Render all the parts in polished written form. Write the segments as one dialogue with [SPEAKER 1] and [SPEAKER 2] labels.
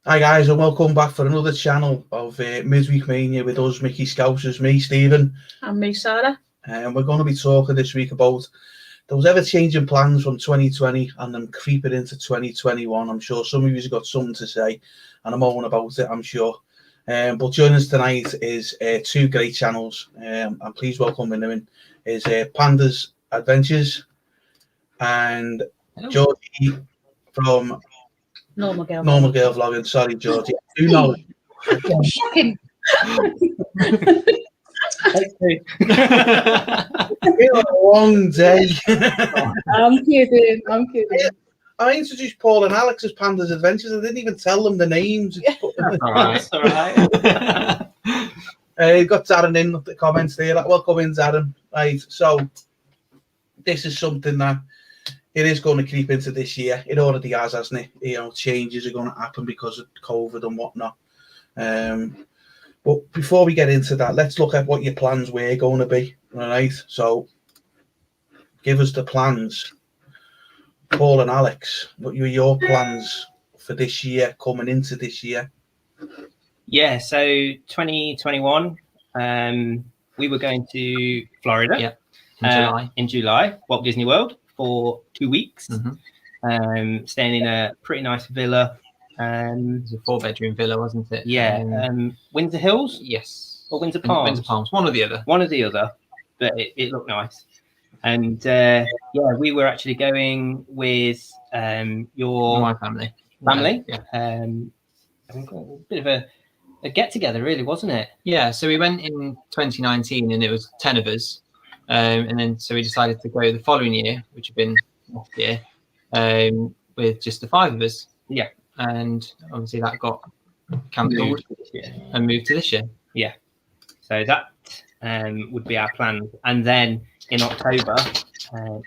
[SPEAKER 1] Hi guys, and welcome back for another channel of Midweek Mania with us, Mickey Scousers, me, Stephen.
[SPEAKER 2] And me, Sarah.
[SPEAKER 1] And we're going to be talking this week about those ever-changing plans from 2020 and them creeping into 2021. I'm sure some of you have got something to say, and I'm all about it, I'm sure. But joining us tonight is two great channels, and please welcome in is Panda's Adventures and Georgie from
[SPEAKER 2] Normal Girl
[SPEAKER 1] Vlogging. Sorry, Georgie. I do know.
[SPEAKER 2] Shocking.
[SPEAKER 1] It's a long day.
[SPEAKER 2] I'm kidding.
[SPEAKER 1] I introduced Paul and Alex as Panda's Adventures. I didn't even tell them the names.
[SPEAKER 3] That's all right.
[SPEAKER 1] Got Darren in the comments there. Welcome in, Darren. Right, so this is something that it is going to creep into this year. It already has, hasn't it? You know, changes are going to happen because of COVID and whatnot. But before we get into that, let's look at what your plans were going to be. All right, so give us the plans. Paul and Alex, what were your plans for this year, coming into this year?
[SPEAKER 3] Yeah, so 2021, we were going to Florida in July, Walt Disney World, for 2 weeks, staying in a pretty nice villa.
[SPEAKER 4] It was a 4-bedroom villa, wasn't it?
[SPEAKER 3] Yeah, Windsor Hills?
[SPEAKER 4] Yes.
[SPEAKER 3] Or Windsor Palms?
[SPEAKER 4] Windsor Palms, one or the other.
[SPEAKER 3] One or the other, but it looked nice. And we were actually going with
[SPEAKER 4] my family.
[SPEAKER 3] Yeah. A bit of a get together, really, wasn't it?
[SPEAKER 4] Yeah. So we went in 2019, and it was 10 of us, and then so we decided to go the following year, which had been last year, with just the 5 of us.
[SPEAKER 3] Yeah.
[SPEAKER 4] And obviously that got cancelled and moved to this year.
[SPEAKER 3] Yeah. So that would be our plan, and then in October,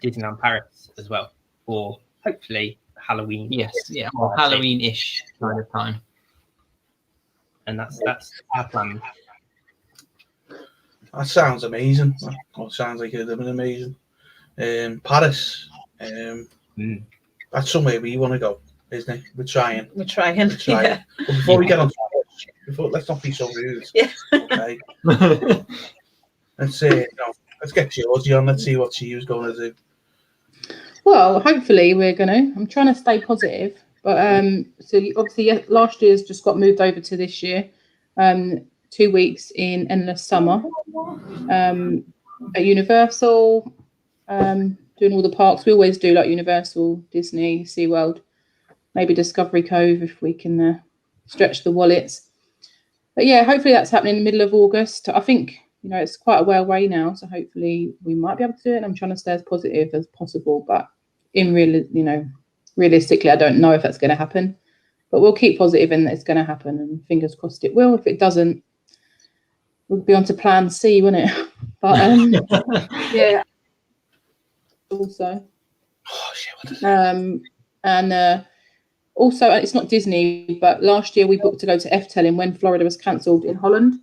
[SPEAKER 3] Disneyland Paris as well, for hopefully Halloween.
[SPEAKER 4] Yes, yeah, or Halloween-ish kind of time.
[SPEAKER 3] And that's our plan.
[SPEAKER 1] That sounds amazing. That sounds like it would have been amazing. Paris, that's somewhere we want to go, isn't it? We're trying.
[SPEAKER 2] Yeah.
[SPEAKER 1] But before we get on, let's not be so rude.
[SPEAKER 2] Yeah.
[SPEAKER 1] Okay. Let's get Georgie on. Let's see what she was going to do.
[SPEAKER 5] Well, hopefully I'm trying to stay positive, but so obviously last year's just got moved over to this year. 2 weeks in Endless Summer at Universal, doing all the parks. We always do, like Universal, Disney, SeaWorld, maybe Discovery Cove if we can stretch the wallets. But yeah, hopefully that's happening in the middle of August. I think, it's quite a way away now, so hopefully we might be able to do it. And I'm trying to stay as positive as possible, but realistically, I don't know if that's going to happen. But we'll keep positive and it's going to happen, and fingers crossed it will. If it doesn't, we'll be on to plan C, won't it? But yeah. Also, and also it's not Disney, but last year we booked to go to Efteling when Florida was cancelled in Holland,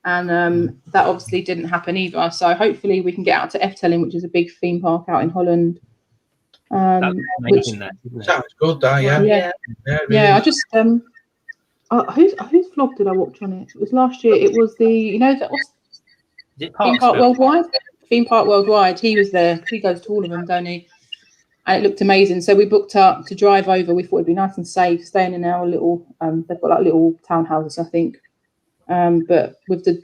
[SPEAKER 5] and that obviously didn't happen either. So hopefully we can get out to Efteling, which is a big theme park out in Holland.
[SPEAKER 3] That's amazing, that, isn't it?
[SPEAKER 1] Sounds good, that, yeah.
[SPEAKER 5] Yeah. I just whose vlog did I watch on it? It was last year. It was the Theme Park Worldwide. Theme Park Worldwide. He was there. He goes to all of them, don't he? And it looked amazing. So we booked up to drive over. We thought it'd be nice and safe, staying in our little. They've got like little townhouses, I think. But with the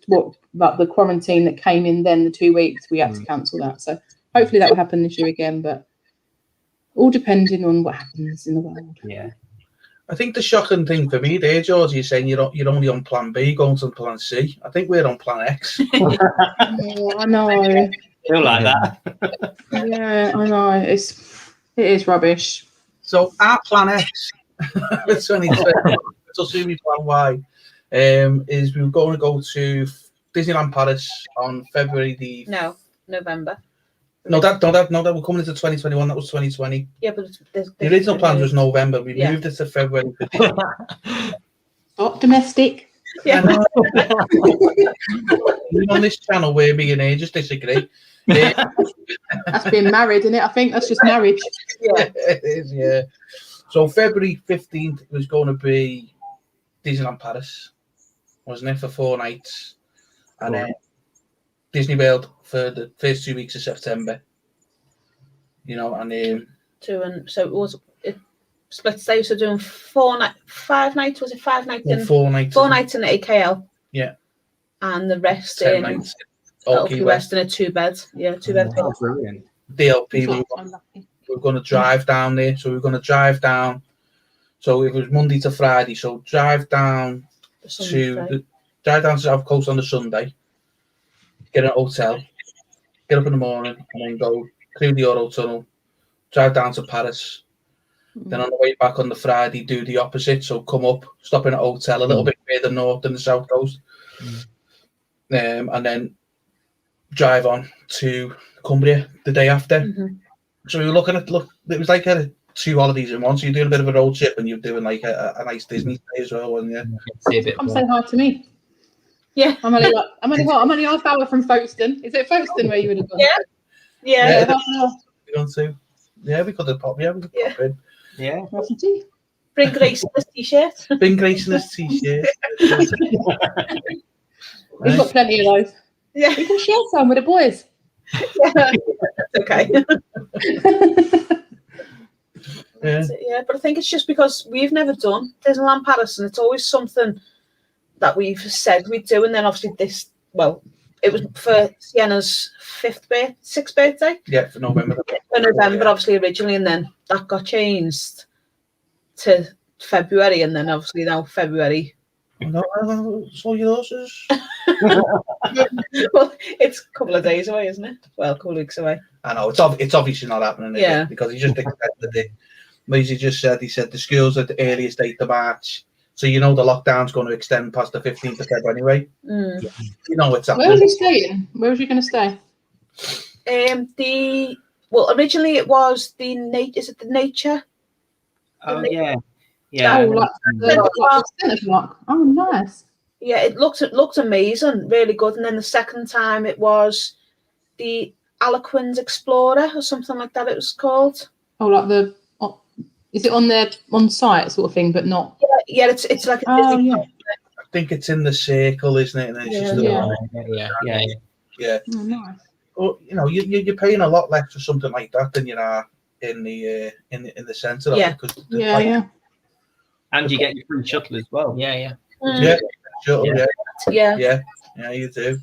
[SPEAKER 5] quarantine that came in, then the 2 weeks, we had to cancel that. So hopefully that will happen this year again. But all depending on what happens in the world.
[SPEAKER 3] Yeah.
[SPEAKER 1] I think the shocking thing for me there, George, is saying you're only on plan B, going to plan C. I think we're on plan X.
[SPEAKER 5] Oh, I know.
[SPEAKER 3] Feel like that.
[SPEAKER 5] Yeah, I know. It is rubbish.
[SPEAKER 1] So our plan X, it's only so soon we plan Y, is we're going to go to Disneyland Paris on February
[SPEAKER 2] November.
[SPEAKER 1] No, that we're coming into 2021. That was 2020.
[SPEAKER 2] Yeah, but
[SPEAKER 1] the original plan was November. We moved it to February.
[SPEAKER 5] Not domestic.
[SPEAKER 2] Yeah.
[SPEAKER 1] On this channel, where me and just disagree.
[SPEAKER 5] That's being married, isn't it? I think that's just marriage.
[SPEAKER 1] Yeah, it is. Yeah. So February 15th was going to be Disneyland Paris, wasn't it, for 4 nights, and then Disney World for the first 2 weeks of September. You know, and
[SPEAKER 2] so it was split stay. So doing 5 nights. Was it 5 nights?
[SPEAKER 1] 4 nights.
[SPEAKER 2] 4 nights in AKL.
[SPEAKER 1] Yeah.
[SPEAKER 2] And the rest
[SPEAKER 1] 10
[SPEAKER 2] in
[SPEAKER 1] nights.
[SPEAKER 2] Key West in a 2-bed. Yeah, 2-bed.
[SPEAKER 3] Oh, brilliant.
[SPEAKER 1] DLP. We're going to drive down there. So we're going to drive down. So it was Monday to Friday. So drive down to South Coast on the Sunday. Get an hotel. Get up in the morning and then go through the Eurotunnel. Drive down to Paris. Then on the way back on the Friday, do the opposite. So come up, stop in a hotel a little bit further north than the South Coast. And then drive on to Cumbria the day after. So we were looking at, it was like 2 holidays in one. So you're doing a bit of a road trip and you're doing like a nice Disney stay as well, wasn't you?
[SPEAKER 5] Come say hi to me.
[SPEAKER 2] Yeah.
[SPEAKER 5] I'm only half hour from Folkestone. Is it Folkestone where you would have gone?
[SPEAKER 2] Yeah.
[SPEAKER 5] Half an hour.
[SPEAKER 1] We're going to. Yeah, we could have popped. Yeah, we could pop in.
[SPEAKER 3] Yeah.
[SPEAKER 2] Bring Grace in this t-shirt.
[SPEAKER 1] Bring Grace in this t-shirt.
[SPEAKER 5] We've got plenty of those.
[SPEAKER 2] Yeah.
[SPEAKER 5] We can share some with the boys.
[SPEAKER 2] Yeah. Okay.
[SPEAKER 1] Yeah.
[SPEAKER 2] But I think it's just because we've never done Disneyland Paris, and it's always something that we've said we'd do, and then obviously it was for Sienna's 6th birthday.
[SPEAKER 1] Yeah, for November.
[SPEAKER 2] For November, obviously, originally, and then that got changed to February, and then obviously now February.
[SPEAKER 1] No, so yours is.
[SPEAKER 2] Well, it's a couple of days away, isn't it? Well, a couple of weeks away.
[SPEAKER 1] I know, it's obviously not happening, is it? Because he just extended it. Maisie just said, the school's at the earliest date of March. So you know the lockdown's going to extend past the 15th of February anyway. You know what's happening.
[SPEAKER 5] Where was you staying? Where was you going to stay?
[SPEAKER 2] Originally it was is it the Nature?
[SPEAKER 3] Oh yeah. Yeah.
[SPEAKER 5] Oh, like the centre block. Oh, nice.
[SPEAKER 2] Yeah, it looked amazing, really good. And then the second time it was the Aliquins Explorer or something like that. It was called.
[SPEAKER 5] Oh, like is it on site sort of thing, but not?
[SPEAKER 2] Yeah, it's like a
[SPEAKER 5] Disney.
[SPEAKER 1] I think it's in the circle, isn't it? And then it's
[SPEAKER 3] Yeah.
[SPEAKER 5] Oh, nice.
[SPEAKER 1] Well, you know, you're paying a lot less for something like that than you are in the centre.
[SPEAKER 2] Yeah.
[SPEAKER 3] And you get your free shuttle as well.
[SPEAKER 1] Yeah, you do.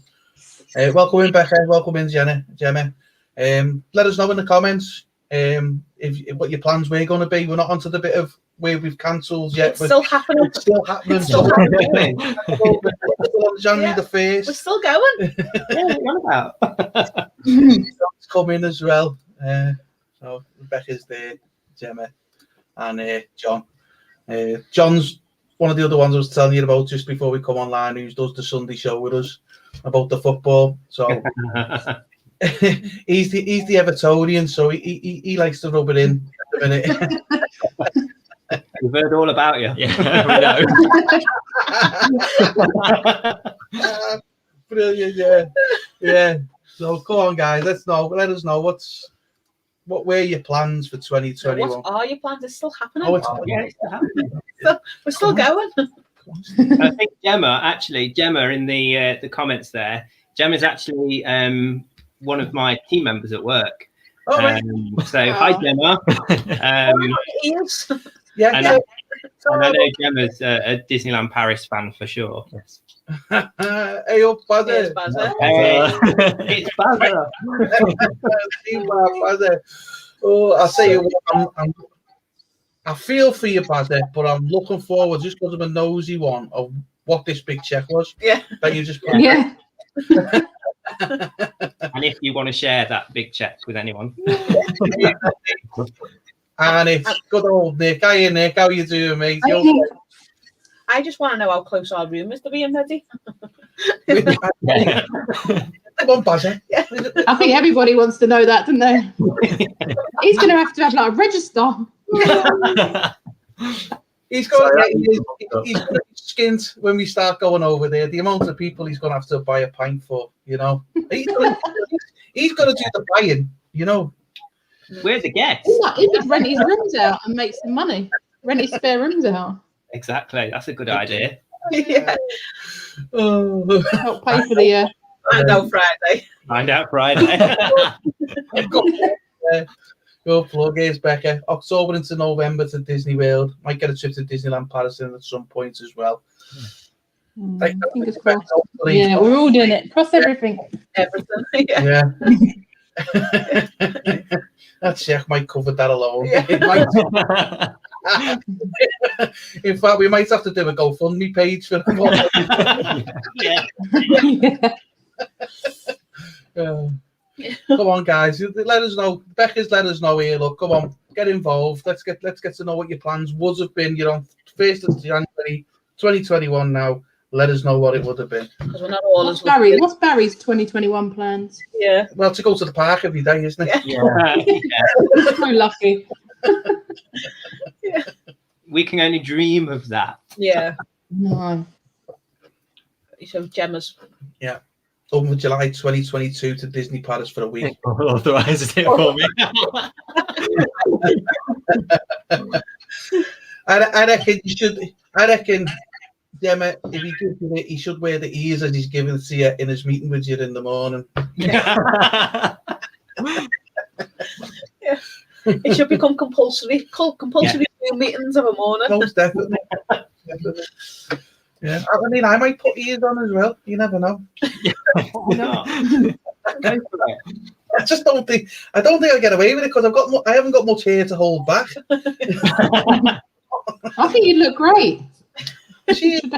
[SPEAKER 1] Welcome in, Becca. Welcome in, Gemma. Let us know in the comments if what your plans were going to be. We're not onto the bit of where we've cancelled yet.
[SPEAKER 2] It's still happening.
[SPEAKER 1] It's still happening. It's still happening. On January the 1st.
[SPEAKER 2] We're still going.
[SPEAKER 3] Yeah, what about?
[SPEAKER 1] It's coming as well. So Rebecca's there, Gemma, and John. John's one of the other ones I was telling you about just before we come online, who does the Sunday show with us about the football. So he's the Evertonian, so he likes to rub it in a minute.
[SPEAKER 3] We've heard all about you.
[SPEAKER 4] Yeah, we
[SPEAKER 1] know. Brilliant, yeah. So come on, guys, let us know what were your plans for 2021.
[SPEAKER 2] What are your plans? It's still happening.
[SPEAKER 1] Oh, it's still happening.
[SPEAKER 2] We're still going.
[SPEAKER 3] I think Gemma in the comments there. Gemma's actually one of my team members at work.
[SPEAKER 1] Oh, right.
[SPEAKER 3] So hi, Gemma.
[SPEAKER 2] Yeah.
[SPEAKER 3] And I know Gemma's a Disneyland Paris fan for sure.
[SPEAKER 4] Yes.
[SPEAKER 1] Hey up, Bazzer.
[SPEAKER 3] It's Bazzer.
[SPEAKER 1] Oh, I'll say you what, I feel for you, Bazzer, but I'm looking forward, just because I'm a nosy one, of what this big check was.
[SPEAKER 2] Yeah.
[SPEAKER 1] That you just put.
[SPEAKER 5] Yeah.
[SPEAKER 3] And if you want to share that big check with anyone.
[SPEAKER 1] And it's good old Nick. Hi, Nick. How you doing, mate?
[SPEAKER 2] I just want to know how close our room is to being ready.
[SPEAKER 1] Come on, Bazzer.
[SPEAKER 2] Yeah.
[SPEAKER 5] I think everybody wants to know that, don't they? He's going to have like a register.
[SPEAKER 1] He's got to be skint when we start going over there. The amount of people he's going to have to buy a pint for, you know. He's going to do the buying, you know.
[SPEAKER 3] Where's the guest?
[SPEAKER 5] He could rent his rooms out and make some money. Rent his spare rooms out.
[SPEAKER 3] Exactly. That's a good idea.
[SPEAKER 2] Yeah.
[SPEAKER 5] Help pay for the.
[SPEAKER 2] I know Friday.
[SPEAKER 3] Find out Friday.
[SPEAKER 1] Go plug is Becca. October into November to Disney World. Might get a trip to Disneyland Paris at some point as well.
[SPEAKER 5] Fingers crossed. Yeah, we're all doing it. Cross everything.
[SPEAKER 2] Everything.
[SPEAKER 1] Yeah. That check might cover that alone.
[SPEAKER 2] Yeah.
[SPEAKER 1] It might. In fact, we might have to do a GoFundMe page for them. Come on, guys. Let us know. Becca's let us know here. Look, come on, get involved. Let's get to know what your plans would have been. You're on 1st of January 2021 now. Let us know what it would have been.
[SPEAKER 2] Because we're not all
[SPEAKER 5] What's Barry's 2021 plans?
[SPEAKER 2] Yeah.
[SPEAKER 1] Well, to go to the park every day, isn't it?
[SPEAKER 3] Yeah.
[SPEAKER 5] So lucky.
[SPEAKER 2] Yeah.
[SPEAKER 3] We can only dream of that.
[SPEAKER 2] Yeah.
[SPEAKER 5] No.
[SPEAKER 2] So Gemma's.
[SPEAKER 1] Yeah. Over July 2022 to Disney Paris for a week.
[SPEAKER 4] Authorized it for me.
[SPEAKER 1] I reckon you should. I reckon, Gemma, if he gives you it, he should wear the ears as he's giving it to you in his meeting with you in the morning.
[SPEAKER 2] Yeah. It should become compulsory. Compulsory meetings of a morning.
[SPEAKER 1] Most definitely. Yeah. I mean, I might put ears on as well. You never know.
[SPEAKER 3] Why not? Go for it.
[SPEAKER 1] I just don't think. I don't think I'll get away with it because I haven't got much hair to hold back.
[SPEAKER 5] I think you'd look great.
[SPEAKER 1] She is a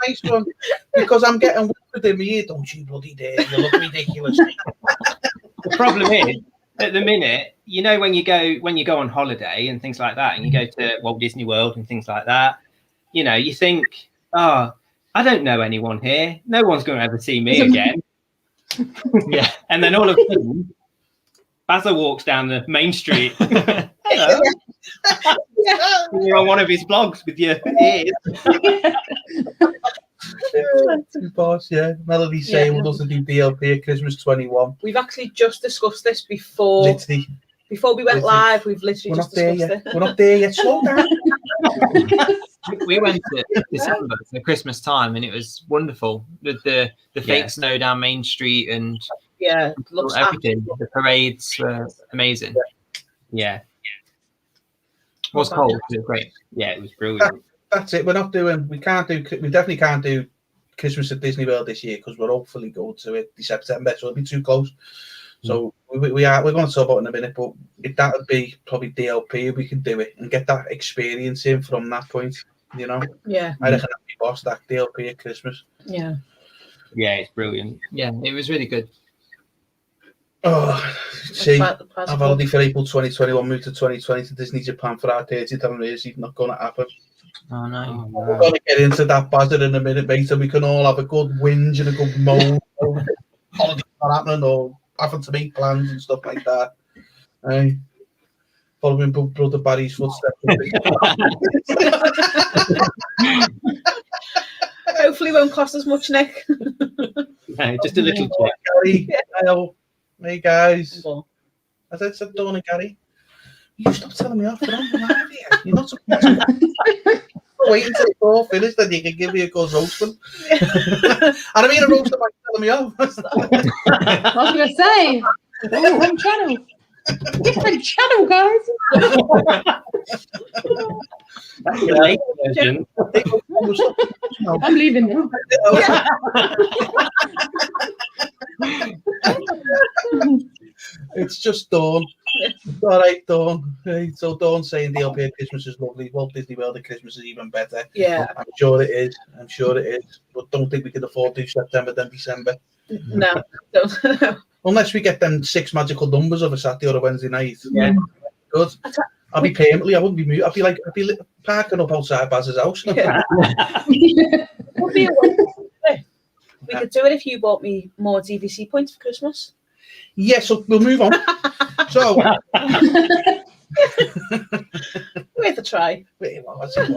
[SPEAKER 1] nice one because I'm getting with him here. Don't you bloody dare! You look ridiculous.
[SPEAKER 3] The problem is, at the minute, you know, when you go on holiday and things like that, and you go to Walt Disney World and things like that, you know, you think, oh, I don't know anyone here. No one's going to ever see me again. Yeah, and then all of a sudden, Basil walks down the main street. Hello. You're on one of his vlogs with your ears.
[SPEAKER 1] Boss, yeah. Melody saying we'll also do DLP at Christmas 21.
[SPEAKER 2] We've actually just discussed this before.
[SPEAKER 1] Literally.
[SPEAKER 2] Before we went live, we've literally just discussed it.
[SPEAKER 1] We're not there yet. Slow down.
[SPEAKER 4] We went to December for Christmas time, and it was wonderful with the fake snow down Main Street and
[SPEAKER 2] looks
[SPEAKER 4] everything. The parades were amazing.
[SPEAKER 3] Yeah.
[SPEAKER 4] It was cold. It was great.
[SPEAKER 3] Yeah, it was brilliant.
[SPEAKER 1] That's it. We definitely can't do Christmas at Disney World this year because we're hopefully going to it in September, so it'll be too close. So we're going to talk about it in a minute, but that would be probably DLP if we can do it and get that experience in from that point, you know?
[SPEAKER 2] Yeah.
[SPEAKER 1] I reckon that'd be boss, that DLP at Christmas.
[SPEAKER 2] Yeah.
[SPEAKER 3] Yeah, it's brilliant.
[SPEAKER 4] Yeah, it was really good.
[SPEAKER 1] Oh, see, I've already for April 2021 moved to 2020 to Disney Japan for our 30th anniversary. It's not going to happen.
[SPEAKER 4] Oh, no.
[SPEAKER 1] We're going to get into that buzzard in a minute, mate, so we can all have a good whinge and a good moan. Holiday not happening or having to make plans and stuff like that. Following Brother Barry's footsteps.
[SPEAKER 2] Hopefully it won't cost as much, Nick.
[SPEAKER 3] No, just a little check.
[SPEAKER 1] Gary, hello. Hey, guys. As I said, Dawn and Gary, you stop telling me off. But I'm out of here. You're not supposed to wait until it's all finished, then you can give me a good roasting. And I mean a roast by telling me off.
[SPEAKER 5] I was going to say, wrong channel. Different channel, guys.
[SPEAKER 3] That's the late version.
[SPEAKER 5] I'm leaving now.
[SPEAKER 1] It's just Dawn. All right, Dawn. Hey, so Dawn saying DLP at Christmas is lovely. Walt Disney World at Christmas is even better.
[SPEAKER 2] Yeah.
[SPEAKER 1] I'm sure it is. But don't think we can afford to do September than December.
[SPEAKER 2] No.
[SPEAKER 1] Unless we get them 6 magical numbers of a Saturday or a Wednesday night.
[SPEAKER 3] Yeah.
[SPEAKER 1] Good. I'll be permanently. I wouldn't be moved. I'd be parking up outside Baz's house.
[SPEAKER 2] Yeah. We could do it if you bought me more DVC points for Christmas.
[SPEAKER 1] Yeah, so we'll move on. So
[SPEAKER 2] worth a try.
[SPEAKER 1] It was. It's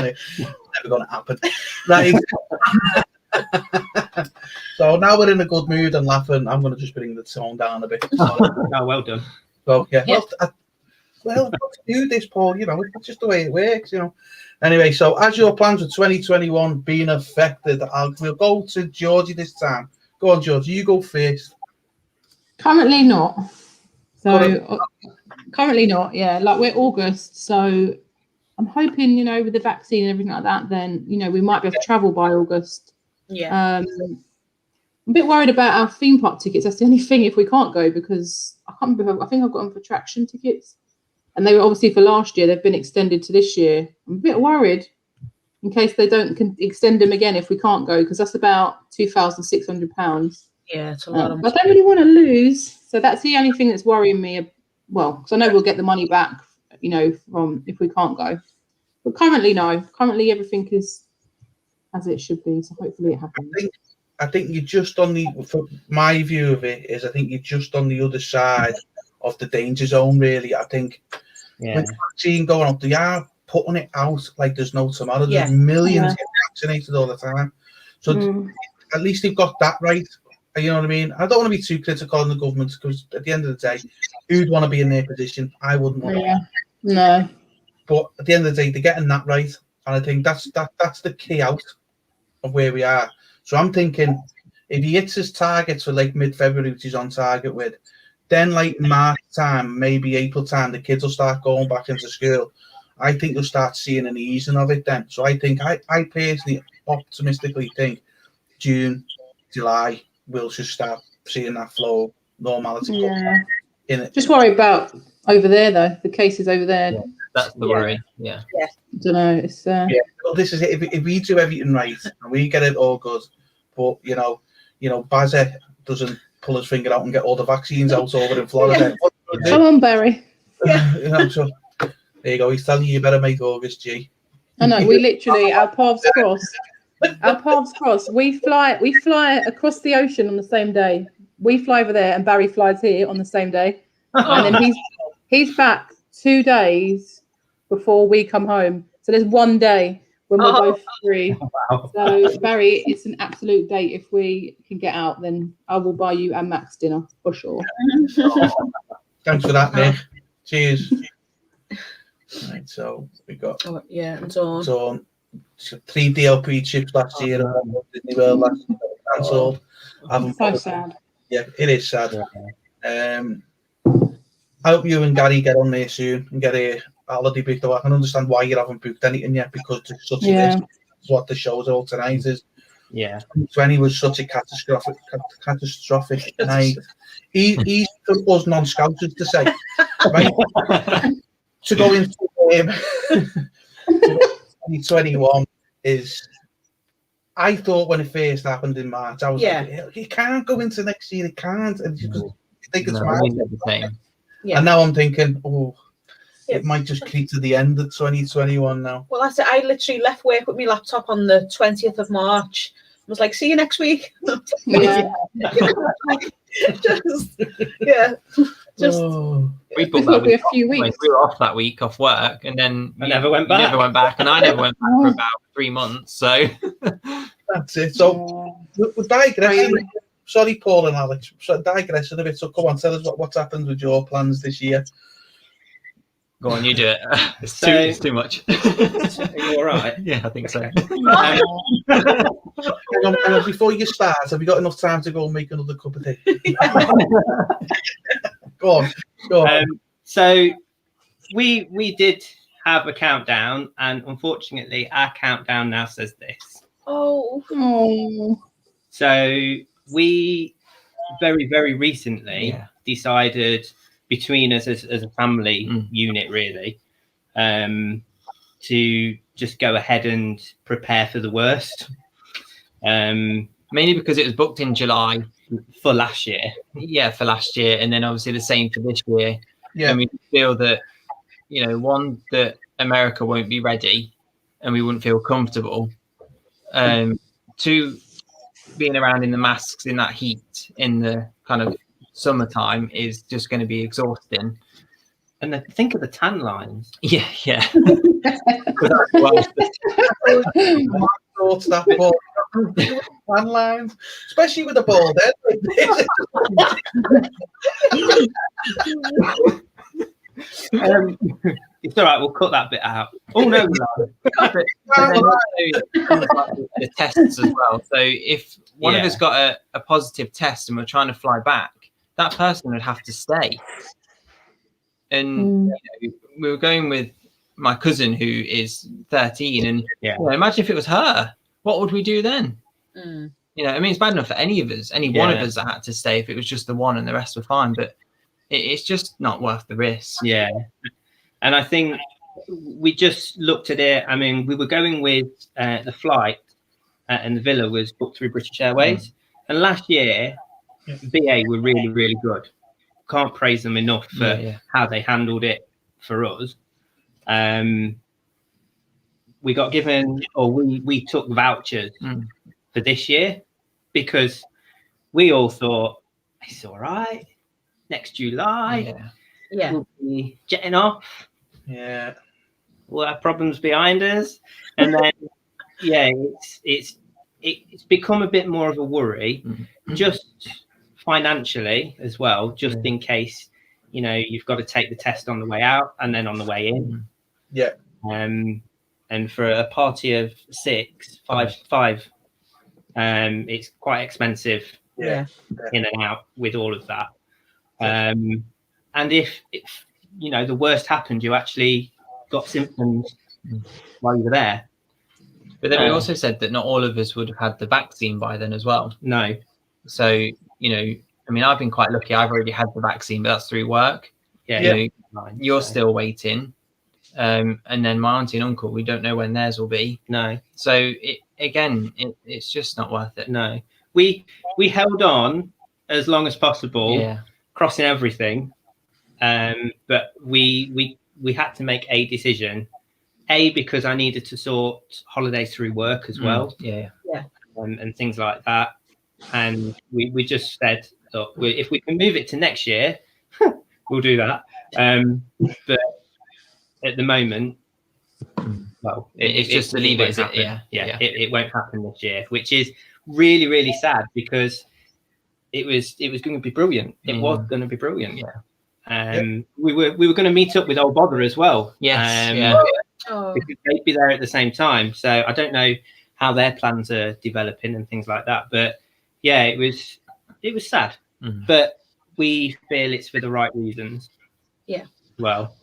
[SPEAKER 1] never going to happen. Right. So now we're in a good mood and laughing. I'm going to just bring the tone down a bit.
[SPEAKER 3] Oh, well done.
[SPEAKER 1] So yeah. Well, to do this, Paul, you know, it's just the way it works, you know. Anyway, so as your plans for 2021 being affected, we'll go to Georgie this time. Go on, Georgie, you go first.
[SPEAKER 5] Currently not. So currently not, yeah. Like we're August, so I'm hoping, you know, with the vaccine and everything like that, then, you know, we might be able to travel by August.
[SPEAKER 2] Yeah.
[SPEAKER 5] I'm a bit worried about our theme park tickets. That's the only thing if we can't go, because I can't remember. I think I've got them for attraction tickets. And they were obviously for last year. They've been extended to this year. I'm a bit worried in case they don't extend them again if we can't go, because that's about £2,600.
[SPEAKER 2] Yeah, it's a lot of money.
[SPEAKER 5] But I don't really want to lose. So that's the only thing that's worrying me. Well, because I know we'll get the money back, you know, from if we can't go. But currently, no. Currently, everything is as it should be. So hopefully it happens.
[SPEAKER 1] I think you're just on from my view of it is, I think you're just on the other side of the danger zone, really. I think when the vaccine going up, they are putting it out like there's no tomorrow. There's millions getting vaccinated all the time. So at least they've got that right. You know what I mean? I don't want to be too critical on the government, because at the end of the day, who'd want to be in their position? I wouldn't want to.
[SPEAKER 5] No.
[SPEAKER 1] But at the end of the day, they're getting that right. And I think that's the key out of where we are. So I'm thinking if he hits his targets for like mid-February, which he's on target with, then like March time, maybe April time, the kids will start going back into school. I think you'll start seeing an easing of it then. So I think, I personally optimistically think June, July, we'll just start seeing that flow of normality in it.
[SPEAKER 5] Just worry about over there, though. The cases over there.
[SPEAKER 4] Yeah, that's the worry. Yeah.
[SPEAKER 5] I don't know. It's
[SPEAKER 1] Well, this is it. If we do everything right and we get it all good, but you know, Bazza doesn't pull his finger out and get all the vaccines out over in Florida.
[SPEAKER 5] Come on, Barry.
[SPEAKER 1] You know, so there you go. He's telling you better make August, G.
[SPEAKER 5] I know. We literally our paths cross. Our paths cross. We fly across the ocean on the same day. We fly over there, and Barry flies here on the same day, and then he's back 2 days before we come home. So there's 1 day when we're both free.
[SPEAKER 3] Wow.
[SPEAKER 5] So Barry, it's an absolute date. If we can get out, then I will buy you and Max dinner for sure.
[SPEAKER 1] Thanks for that, Nick. Cheers. Right, so we got
[SPEAKER 2] and so on.
[SPEAKER 1] 3 DLP chips last year. Disney World last year cancelled.
[SPEAKER 5] So sad.
[SPEAKER 1] Yeah, it is sad. I hope you and Gary get on there soon and get a holiday booked. I can understand why you haven't booked anything yet, because it's such a what the show's all tonight is.
[SPEAKER 3] Yeah.
[SPEAKER 1] 2020 was such a catastrophic night. He's for us non-scouters to say, right? To go into 2021 is, I thought when it first happened in March, I was like, you can't go into next year, it can't. And you think it's
[SPEAKER 4] the same.
[SPEAKER 1] And now I'm thinking, it might just creep to the end of 2021 now.
[SPEAKER 2] Well, that's it. I literally left work with my laptop on the 20th of March. I was like, see you next week.
[SPEAKER 5] Yeah.
[SPEAKER 4] We thought that
[SPEAKER 5] be a few weeks.
[SPEAKER 4] We were off that week off work, and then
[SPEAKER 3] I never went back.
[SPEAKER 4] Never went back, and I never went back for about 3 months. So
[SPEAKER 1] that's it. So we're digressing. Sorry, Paul and Alex. So digressing a bit. So come on, tell us what's happened with your plans this year.
[SPEAKER 4] Go on, you do it. It's too much.
[SPEAKER 3] Are you all right?
[SPEAKER 4] Yeah, I think so.
[SPEAKER 1] Hang on, before you start, have you got enough time to go and make another cup of tea? Go on.
[SPEAKER 3] So we did have a countdown, and unfortunately, our countdown now says this.
[SPEAKER 5] Oh.
[SPEAKER 3] So we very, very recently decided between us as a family unit, really, to just go ahead and prepare for the worst.
[SPEAKER 4] Mainly because it was booked in July
[SPEAKER 3] for last year.
[SPEAKER 4] Yeah, for last year, and then obviously the same for this year.
[SPEAKER 1] Yeah.
[SPEAKER 4] And we feel that, one, that America won't be ready, and we wouldn't feel comfortable. Two, being around in the masks in that heat in the kind of summertime is just going to be exhausting.
[SPEAKER 3] And then think of the tan lines.
[SPEAKER 4] Yeah.
[SPEAKER 1] Tan lines, especially with the ball
[SPEAKER 3] It's all right. We'll cut that bit out. Oh no,
[SPEAKER 4] the tests as well. So if one of us got a positive test and we're trying to fly back, that person would have to stay. And we were going with my cousin who is 13, and imagine if it was her. What would we do then? You know, I mean, it's bad enough for any of us, any one of us that had to stay if it was just the one and the rest were fine, but it's just not worth the risk.
[SPEAKER 3] Yeah. And I think we just looked at it. I mean, we were going with the flight and the villa was booked through British Airways. And last year, BA were really, really good. Can't praise them enough for how they handled it for us. We got given, or we took vouchers for this year because we all thought it's all right. Next July, we'll be jetting off.
[SPEAKER 1] Yeah,
[SPEAKER 3] we'll have problems behind us, and then it's become a bit more of a worry, just financially as well, just in case you've got to take the test on the way out and then on the way in.
[SPEAKER 1] Yeah.
[SPEAKER 3] And for a party of five, it's quite expensive.
[SPEAKER 2] Yeah.
[SPEAKER 3] In and out with all of that. And if the worst happened, you actually got symptoms while you were there.
[SPEAKER 4] But then we also said that not all of us would have had the vaccine by then as well.
[SPEAKER 3] No.
[SPEAKER 4] So, I mean, I've been quite lucky. I've already had the vaccine, but that's through work.
[SPEAKER 3] Yeah.
[SPEAKER 4] You're still waiting. And then my auntie and uncle, we don't know when theirs will be.
[SPEAKER 3] No.
[SPEAKER 4] So it's just not worth it.
[SPEAKER 3] No. We held on as long as possible, crossing everything. But we had to make a decision. Because I needed to sort holidays through work as well. And things like that. And we just said, look, if we can move it to next year, we'll do that. But at the moment, well,
[SPEAKER 4] it's just to leave it.
[SPEAKER 3] It won't happen this year, which is really, really sad because it was going to be brilliant. It was going to be brilliant. We were going to meet up with Old Bother as well. Because they'd be there at the same time. So I don't know how their plans are developing and things like that. But it was sad. But we feel it's for the right reasons.
[SPEAKER 2] Yeah.
[SPEAKER 3] Well,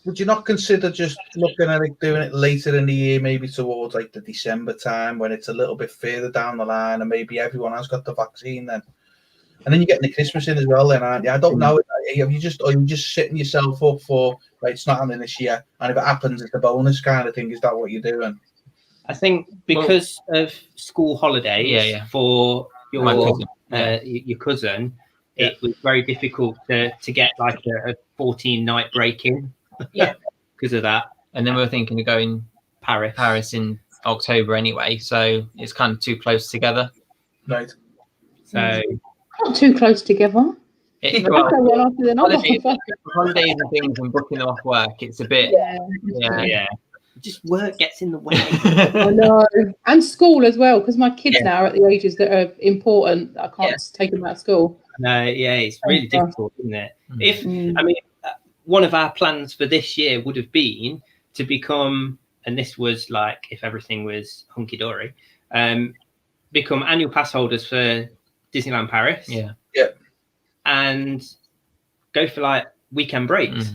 [SPEAKER 1] would you not consider just looking at it, doing it later in the year, maybe towards like the December time when it's a little bit further down the line and maybe everyone has got the vaccine then? And then you're getting the Christmas in as well, then, aren't you? I don't know. Are you just setting yourself up for, right, it's not happening this year, and if it happens, it's a bonus kind of thing? Is that what you're doing?
[SPEAKER 3] I think because of school holidays for your cousin, it was very difficult to get like a 14-night break in. Because of that.
[SPEAKER 4] And then we were thinking of going Paris in October anyway, so it's kind of too close together.
[SPEAKER 1] Right.
[SPEAKER 3] So
[SPEAKER 5] not too close together.
[SPEAKER 4] Holidays and things and booking them off work, it's a bit
[SPEAKER 3] just work gets in the way.
[SPEAKER 5] I know. And school as well, because my kids now are at the ages that are important. I can't take them out of school.
[SPEAKER 3] No, it's really difficult, isn't it? I mean, one of our plans for this year would have been to become, and this was like if everything was hunky-dory, become annual pass holders for Disneyland Paris. And go for like weekend breaks.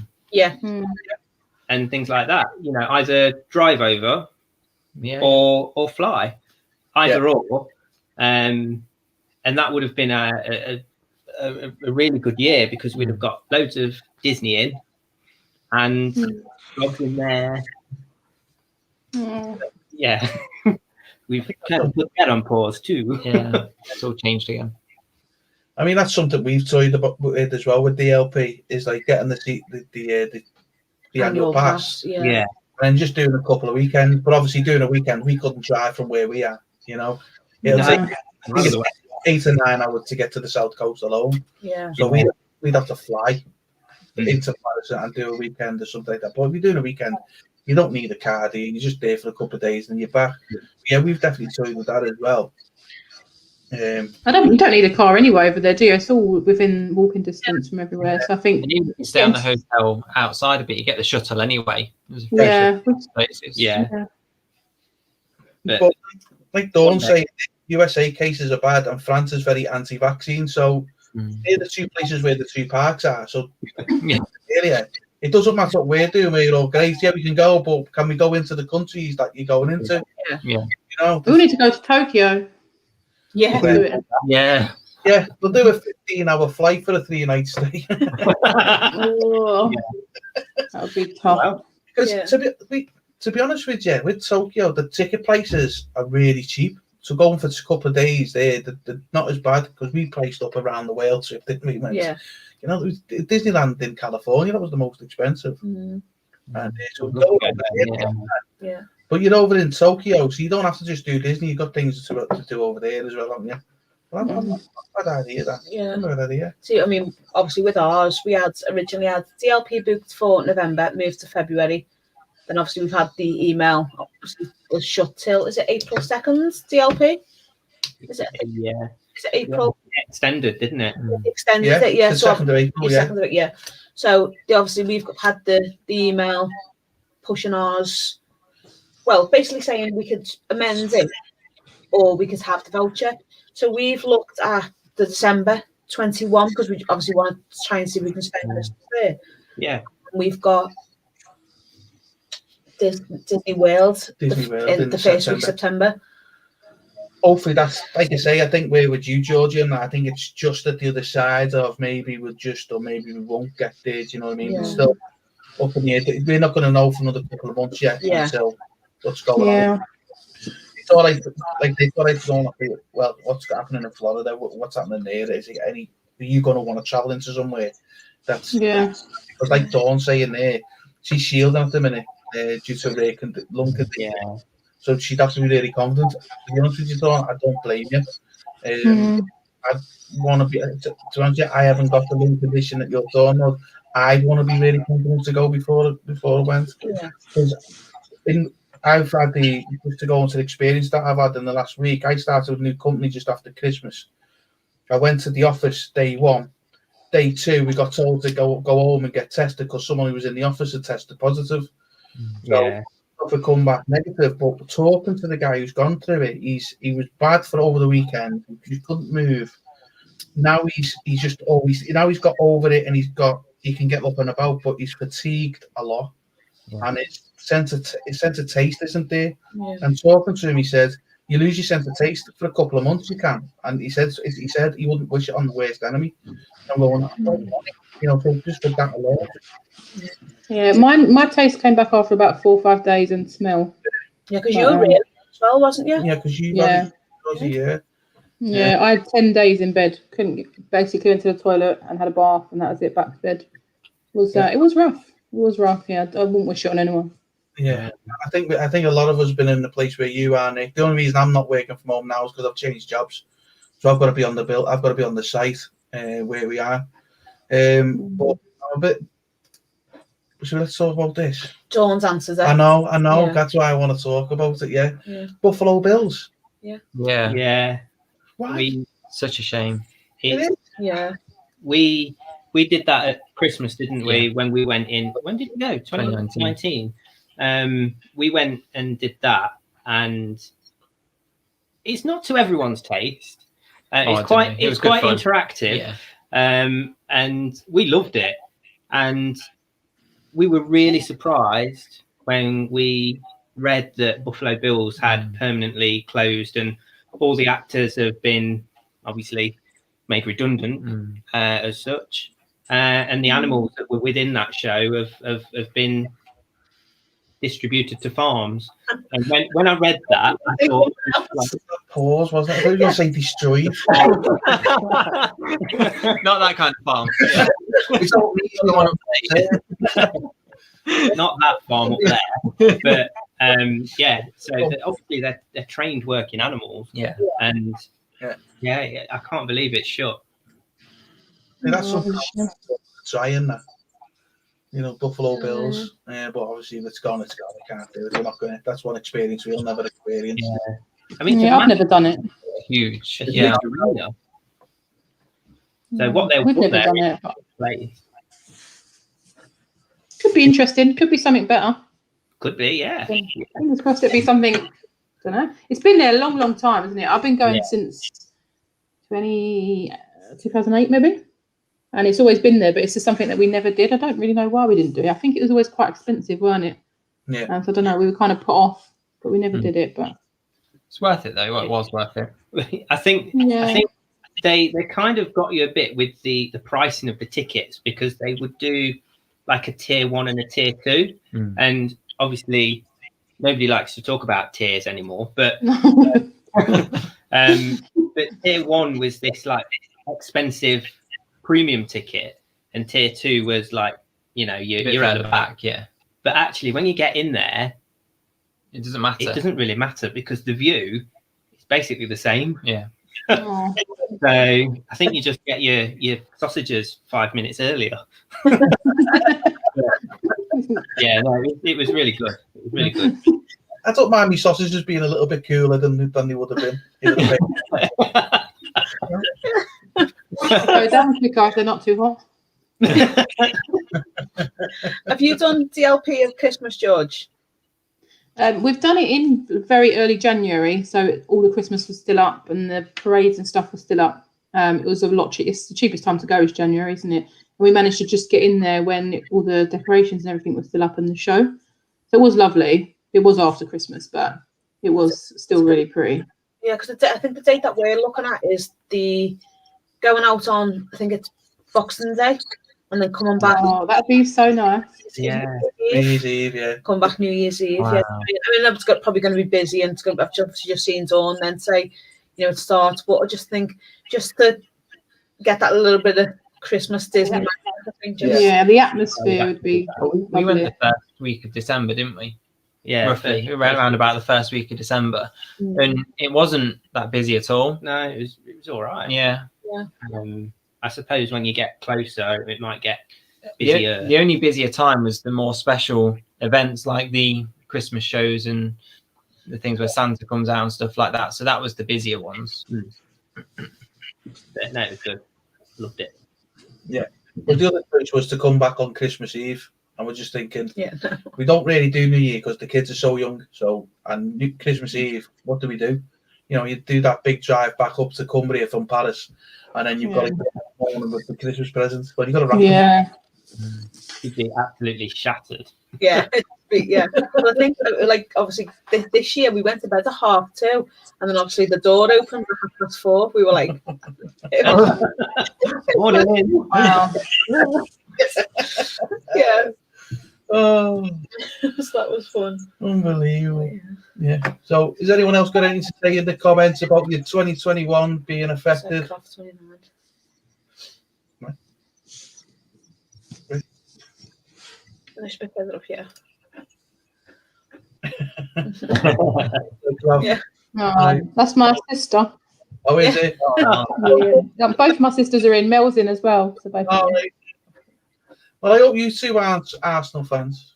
[SPEAKER 3] And things like that. Either drive over or fly. Either or. And that would have been a really good year because we'd have got loads of Disney in and dogs in there. We've kind of put that on pause too.
[SPEAKER 4] It's all changed again.
[SPEAKER 1] I mean, that's something we've toyed about with as well with DLP, is like getting the annual pass.
[SPEAKER 2] And
[SPEAKER 1] then just doing a couple of weekends. But obviously doing a weekend, we couldn't drive from where we are, It'll take 8 or 9 hours to get to the south coast alone. So we'd have to fly into Paris and do a weekend or something like that. But if you're doing a weekend, you don't need a car, do you? You're just there for a couple of days and you're back. We've definitely toyed with that as well.
[SPEAKER 5] You don't need a car anyway over there, do you? It's all within walking distance from everywhere. So I think
[SPEAKER 4] you can stay on the hotel outside a bit. You get the shuttle anyway.
[SPEAKER 5] Yeah.
[SPEAKER 1] But like Dawn say, USA cases are bad and France is very anti-vaccine. So they're the two places where the two parks are. So it doesn't matter what we're doing. We're all great. Yeah, we can go, but can we go into the countries that you're going into?
[SPEAKER 4] Yeah.
[SPEAKER 1] You know,
[SPEAKER 5] we need to go to Tokyo.
[SPEAKER 2] Yeah.
[SPEAKER 1] We'll do a 15-hour flight for a 3-night stay.
[SPEAKER 5] That would be tough.
[SPEAKER 1] Because to be honest with you, with Tokyo, the ticket prices are really cheap. So going for a couple of days there, they're not as bad because we priced up around the world trip, didn't we? You know, Disneyland in California, that was the most expensive. And so but you're over in Tokyo, so you don't have to just do Disney. You've got things to do over there as well, haven't you? Well, not a bad idea, that. Not a bad idea.
[SPEAKER 2] See, I mean, obviously with ours, we originally had DLP booked for November, moved to February. Then obviously we've had the email was shut till, is it April 2nd, DLP? Is it?
[SPEAKER 3] Yeah.
[SPEAKER 2] Is it April?
[SPEAKER 3] Extended, didn't it?
[SPEAKER 2] Extended it, yeah.
[SPEAKER 1] So 2nd of April,
[SPEAKER 2] 2nd of it, yeah. So obviously we've had the email pushing ours, well, basically saying we could amend it or we could have the voucher. So we've looked at the December 21 because we obviously want to try and see if we can spend Christmas there.
[SPEAKER 3] Yeah.
[SPEAKER 2] We've got Disney World in the first week of September.
[SPEAKER 1] Hopefully that's, like I say, I think we're with you, Georgie, and I think it's just at the other side of maybe or maybe we won't get there, do you know what I mean? It's still up in the air. We're not going to know for another couple of months yet until what's going on. It's all like they've got it going up here. Well, what's happening in Florida? What's happening there? Are you going to want to travel into somewhere? That's because like Dawn saying there, she's shielding at the minute due to her lung condition. So she'd have to be really confident. To be honest with you, Dawn, I don't blame you. I want to be. To be honest, I haven't got the lung condition that you're talking about. I want to be really confident to go before I went. Because I've had just to go into the experience that I've had in the last week. I started with a new company just after Christmas. I went to the office day 1. Day 2, we got told to go home and get tested because someone who was in the office had tested positive. So we come back negative. But talking to the guy who's gone through it, he was bad for over the weekend. He couldn't move. Now he's just always he's got over it and he can get up and about, but he's fatigued a lot. And it's sense of taste isn't there. And talking to him, he said, you lose your sense of taste for a couple of months, you can. And he said he wouldn't wish it on the worst enemy. I'm going, so just with that alone.
[SPEAKER 5] Yeah, my taste came back after about 4 or 5 days and smell.
[SPEAKER 2] Yeah, because you were real as well, wasn't you?
[SPEAKER 1] Yeah, because you
[SPEAKER 5] Yeah, I had 10 days in bed. Basically went to the toilet and had a bath, and that was it. Back to bed. It was rough. It was rough. Yeah, I wouldn't wish it on anyone.
[SPEAKER 1] Yeah, I think a lot of us have been in the place where you are, Nick. The only reason I'm not working from home now is because I've changed jobs, so I've got to be on the bill. I've got to be on the site where we are. But I'm a bit. So let's talk about this.
[SPEAKER 2] Dawn's answers.
[SPEAKER 1] I know. Yeah. That's why I want to talk about it. Yeah. Buffalo Bills.
[SPEAKER 3] Yeah.
[SPEAKER 1] Why?
[SPEAKER 4] Such a shame.
[SPEAKER 1] It is.
[SPEAKER 2] Yeah.
[SPEAKER 3] We did that at Christmas, didn't we? When we went in. When did we go? 2019. We went and did that, and it's not to everyone's taste. It's quite interactive. And we loved it, and we were really surprised when we read that Buffalo Bills had permanently closed, and all the actors have been obviously made redundant as such, and the animals that were within that show have been distributed to farms. And when I read that, I thought,
[SPEAKER 1] pause, wasn't it? I thought you were going to say destroyed.
[SPEAKER 4] Not that kind of farm. Yeah.
[SPEAKER 3] Not that farm up there, but so obviously they're trained working animals. And I can't believe it's shut.
[SPEAKER 1] That's something trying that. Buffalo Bills, but obviously if it's gone, we can't do it. We're not going to. That's one experience we'll never experience.
[SPEAKER 5] I mean, I've never done it.
[SPEAKER 4] huge.
[SPEAKER 3] A
[SPEAKER 4] Yeah.
[SPEAKER 3] huge arena. So what they'll
[SPEAKER 5] We've
[SPEAKER 3] put
[SPEAKER 5] never
[SPEAKER 3] there
[SPEAKER 5] done it.
[SPEAKER 3] place.
[SPEAKER 5] Could be interesting. Could be something better.
[SPEAKER 3] Could be, yeah.
[SPEAKER 5] Fingers crossed it'd be something. I don't know. It's been there a long, long time, isn't it? I've been going since 2008 maybe, and it's always been there. But it's just something that we never did. I don't really know why we didn't do it. I think it was always quite expensive, weren't it?
[SPEAKER 1] Yeah.
[SPEAKER 5] So I don't know. We were kind of put off, but we never did it. But
[SPEAKER 4] It's worth it though. Well, it was worth it.
[SPEAKER 3] I think they kind of got you a bit with the pricing of the tickets, because they would do like a tier 1 and a tier 2, and obviously nobody likes to talk about tiers anymore, but but tier 1 was this like expensive premium ticket, and tier 2 was like, you know, you're at the back.
[SPEAKER 4] Yeah,
[SPEAKER 3] but actually when you get in there,
[SPEAKER 4] it doesn't matter.
[SPEAKER 3] It doesn't really matter, because the view is basically the same.
[SPEAKER 4] Yeah.
[SPEAKER 5] oh.
[SPEAKER 3] So I think you just get your sausages 5 minutes earlier. Yeah, no, it was really good. It was really good.
[SPEAKER 1] I don't mind my sausages being a little bit cooler than they would have been.
[SPEAKER 5] Go down quicker if they're not too hot.
[SPEAKER 2] Have you done DLP of Christmas, George?
[SPEAKER 5] We've done it in very early January, so all the Christmas was still up and the parades and stuff was still up. It was a lot cheap. It's the cheapest time to go is January, isn't it? And we managed to just get in there when all the decorations and everything was still up in the show. So it was lovely. It was after Christmas, but it was still really pretty.
[SPEAKER 2] Yeah, because I think the date that we're looking at is the going out on, I think it's Boxing Day, and then coming back.
[SPEAKER 5] Oh, that'd be so nice.
[SPEAKER 3] Yeah.
[SPEAKER 1] New Year's Eve, yeah.
[SPEAKER 2] Come back New Year's Eve.
[SPEAKER 4] Wow.
[SPEAKER 2] Yeah. I mean, it's probably going to be busy, and it's going to have just seen dawn, and then say, you know, it starts. But I just think just to get that little bit of Christmas Disney magic, I think
[SPEAKER 5] Yeah, the atmosphere would be.
[SPEAKER 4] We went the first week of December, didn't we?
[SPEAKER 3] Yeah,
[SPEAKER 4] roughly. We went around about the first week of December, and it wasn't that busy at all.
[SPEAKER 3] No, it was all right.
[SPEAKER 4] Yeah.
[SPEAKER 3] I suppose when you get closer, it might get busier.
[SPEAKER 4] The only busier time was the more special events like the Christmas shows and the things where Santa comes out and stuff like that. So that was the busier ones.
[SPEAKER 3] But no, it was good. Loved it.
[SPEAKER 1] Yeah. But the other choice was to come back on Christmas Eve. And we're just thinking, we don't really do New Year because the kids are so young. So, and Christmas Eve, what do? You know, you do that big drive back up to Cumbria from Paris, and then you've got to get home with the Christmas presents. But you've got to wrap them.
[SPEAKER 3] You'd be absolutely shattered.
[SPEAKER 2] Yeah, yeah. Well, I think, like, obviously, this year we went to bed at 2:30, and then obviously the door opened at 4:30. We were like,
[SPEAKER 3] wow.
[SPEAKER 2] Yeah.
[SPEAKER 1] Oh,
[SPEAKER 2] that was fun.
[SPEAKER 1] Unbelievable. Yeah. So, has anyone else got anything to say in the comments about your 2021 being affected?
[SPEAKER 2] Right. Finish a bit further up here.
[SPEAKER 5] Yeah. Oh, that's my sister.
[SPEAKER 1] Oh, is it?
[SPEAKER 5] Yeah. Both my sisters are in. Mel's in as well. So both.
[SPEAKER 1] Oh, right. Well, I hope you two aren't Arsenal fans.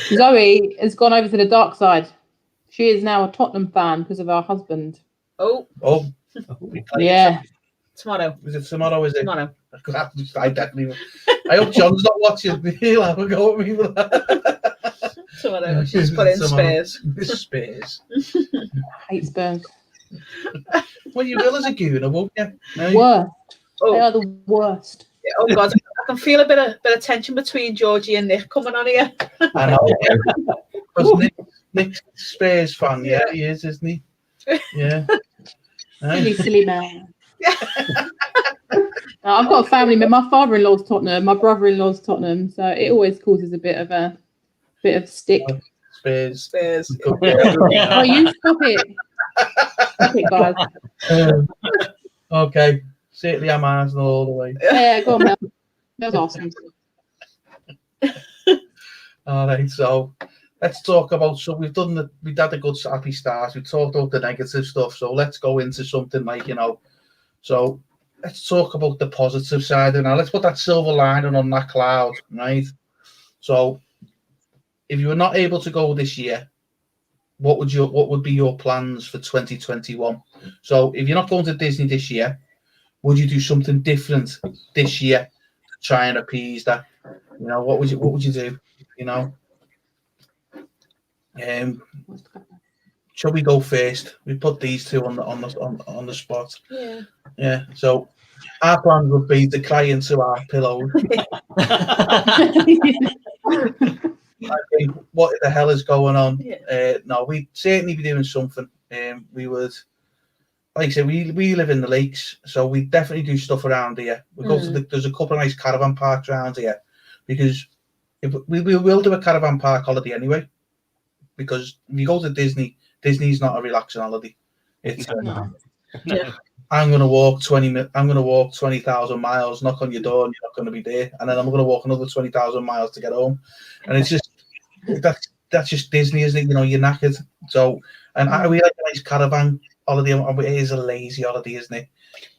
[SPEAKER 5] Zoe has gone over to the dark side. She is now a Tottenham fan because of her husband.
[SPEAKER 1] Oh.
[SPEAKER 5] Yeah.
[SPEAKER 2] Tomorrow.
[SPEAKER 1] Is it tomorrow? Is it?
[SPEAKER 2] Tomorrow.
[SPEAKER 1] I definitely. I hope John's not watching. He'll have a go at me with that.
[SPEAKER 2] Tomorrow. She's put in Spurs.
[SPEAKER 1] Spurs.
[SPEAKER 5] I hate Spurs.
[SPEAKER 1] Well, you will as a gooner, won't you? No,
[SPEAKER 5] worst. They are the worst.
[SPEAKER 2] Oh God, I can feel a bit of tension between Georgie and Nick coming on here.
[SPEAKER 1] I know. Because Nick's a Spurs fan, yeah, he is, isn't he? Yeah.
[SPEAKER 5] Silly man. I've got a family. My father-in-law's Tottenham. My brother-in-law's Tottenham. So it always causes a bit of stick.
[SPEAKER 1] Spurs.
[SPEAKER 5] Oh, you stop it. Stop it, guys.
[SPEAKER 1] Okay. Certainly, I'm Arsenal all the way.
[SPEAKER 5] Yeah, go on, Mel. That was awesome.
[SPEAKER 1] All right, so let's talk about. So we've had a good happy start. We talked about the negative stuff. So let's go into something like, you know. So let's talk about the positive side. Now let's put that silver lining on that cloud, right? So if you were not able to go this year, what would be your plans for 2021? So if you're not going to Disney this year, would you do something different this year to try and appease that? You know, what would you do? You know, shall we go first? We put these two on the spot.
[SPEAKER 2] Yeah.
[SPEAKER 1] Yeah. So our plan would be to cry into our pillows. I think, what the hell is going on?
[SPEAKER 2] Yeah.
[SPEAKER 1] No, we'd certainly be doing something. We would, like I said, we live in the lakes, so we definitely do stuff around here. We go to there's a couple of nice caravan parks around here, because if we will do a caravan park holiday anyway. Because if you go to Disney, Disney's not a relaxing holiday. It's
[SPEAKER 2] Yeah.
[SPEAKER 1] I'm gonna walk 20,000 miles, knock on your door, and you're not gonna be there, and then I'm gonna walk another 20,000 miles to get home, and it's just that's just Disney, isn't it? You know, you're knackered. So, and we like a nice caravan holiday. It is a lazy holiday, isn't it?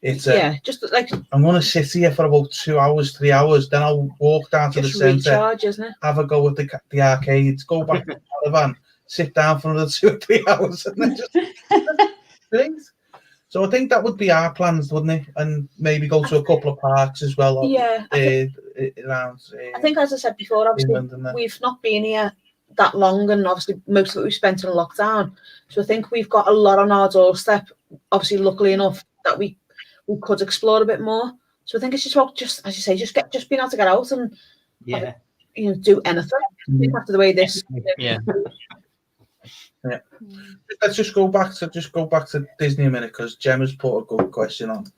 [SPEAKER 1] It's
[SPEAKER 2] just like
[SPEAKER 1] I'm gonna sit here for about 2 hours, 3 hours, then I'll walk down to the centre,
[SPEAKER 2] isn't it?
[SPEAKER 1] have a go at the arcades, go back to the caravan, sit down for another 2 or 3 hours, and then just things. So I think that would be our plans, wouldn't it? And maybe go to a couple of parks as well.
[SPEAKER 2] Yeah.
[SPEAKER 1] Around.
[SPEAKER 2] I think, as I said before, obviously we've not been here that long, and obviously most of it we spent in lockdown. So I think we've got a lot on our doorstep. Obviously, luckily enough that we could explore a bit more. So I think it's just about, just as you say, just being able to get out and do anything after the way this.
[SPEAKER 4] Yeah.
[SPEAKER 1] Yeah. Let's just go back to Disney a minute, because Gemma's put a good question on.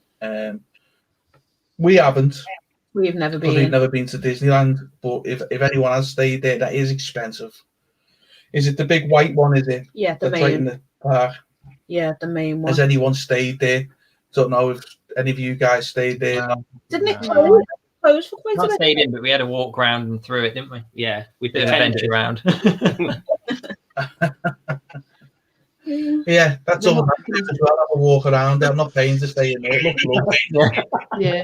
[SPEAKER 1] We've never been to Disneyland, but if anyone has stayed there, that is expensive. Is it the big white one? Is it?
[SPEAKER 2] Yeah, the main.
[SPEAKER 1] Right in the park.
[SPEAKER 2] Yeah, the main one.
[SPEAKER 1] Has anyone stayed there? Don't know if any of you guys stayed there.
[SPEAKER 2] Didn't it close for quite a bit?
[SPEAKER 4] Not stayed in, but we had to walk around and through it, didn't we?
[SPEAKER 3] Yeah, we
[SPEAKER 4] did an adventure around.
[SPEAKER 1] Yeah, that's all. As well, have a walk around. I'm not paying to stay in there. It looks lovely.
[SPEAKER 5] Yeah,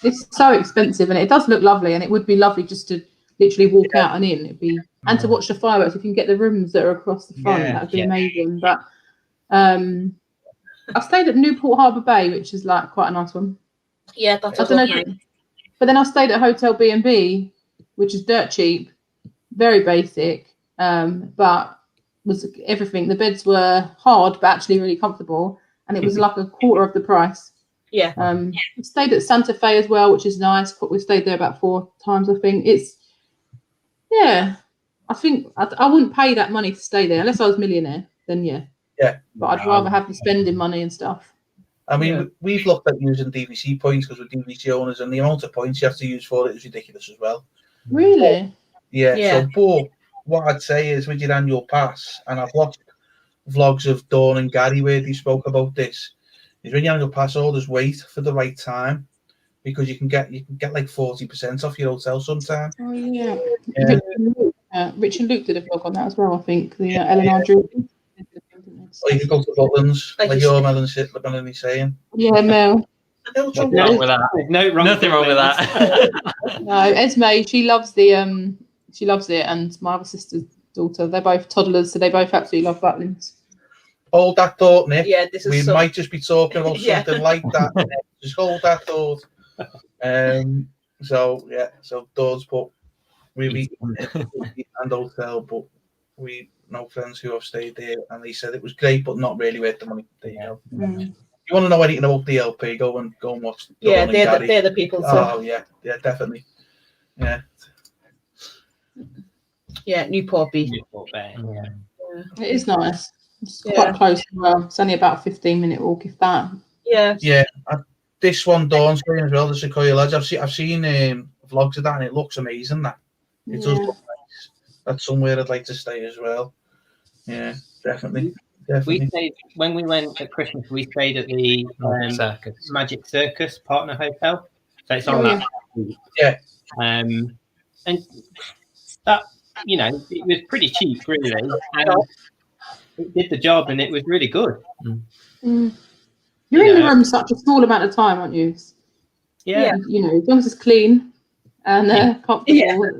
[SPEAKER 5] it's so expensive, and it does look lovely, and it would be lovely just to literally walk out and in. It'd be and to watch the fireworks. If you can get the rooms that are across the front, that would be amazing. But I've stayed at Newport Harbour Bay, which is like quite a nice one.
[SPEAKER 2] Yeah, that's.
[SPEAKER 5] I don't know, but then I stayed at Hotel B&B, which is dirt cheap, very basic, but was everything. The beds were hard, but actually really comfortable, and it was like a quarter of the price.
[SPEAKER 2] Yeah.
[SPEAKER 5] We stayed at Santa Fe as well, which is nice. But we stayed there about 4 times, I think. I think I wouldn't pay that money to stay there unless I was a millionaire. Then yeah. But I'd rather have the spending money and stuff.
[SPEAKER 1] I mean, we've looked at using DVC points because we're DVC owners, and the amount of points you have to use for it is ridiculous as well.
[SPEAKER 5] Really?
[SPEAKER 1] Yeah. So, but what I'd say is, with your annual pass, and I've watched vlogs of Dawn and Gary where they spoke about this, is when your annual pass holders wait for the right time, because you can get like 40% off your hotel sometime.
[SPEAKER 5] Oh yeah. Rich and Luke did a vlog on that as well, I think. The Eleanor Drew.
[SPEAKER 1] Or you can go to Butlins, like your Melanie saying.
[SPEAKER 5] Yeah, Mel.
[SPEAKER 4] Nothing wrong with that. Nothing wrong with that.
[SPEAKER 5] No, Esme, she loves it, and my other sister's daughter, they're both toddlers, so they both absolutely love Butlins.
[SPEAKER 1] Hold that thought, Nick.
[SPEAKER 2] Yeah,
[SPEAKER 1] we might just be talking about something like that. Just hold that thought. So Dawn's put really and hotel, but we know friends who have stayed there, and they said it was great, but not really worth the money. There you go. You want to know anything about the LP? Go and watch.
[SPEAKER 2] Yeah, they're the people.
[SPEAKER 1] Oh yeah, definitely. Yeah.
[SPEAKER 2] Yeah, Newport Bay.
[SPEAKER 5] Yeah. It is nice. It's quite close as well. It's only about a 15-minute walk, if that.
[SPEAKER 2] Yeah.
[SPEAKER 1] Yeah. This one, Dawn's going as well, the Sequoia Lodge. I've seen vlogs of that, and it looks amazing. That it does look nice. That's somewhere I'd like to stay as well. Yeah, definitely.
[SPEAKER 3] We stayed when we went at Christmas. We stayed at the Magic Circus Partner Hotel. So it's on that.
[SPEAKER 1] Yeah.
[SPEAKER 3] And that, it was pretty cheap, really, and it did the job, and it was really good.
[SPEAKER 5] You're in the room such a small amount of time, aren't you?
[SPEAKER 3] Yeah.
[SPEAKER 5] As long as it's clean and comfortable.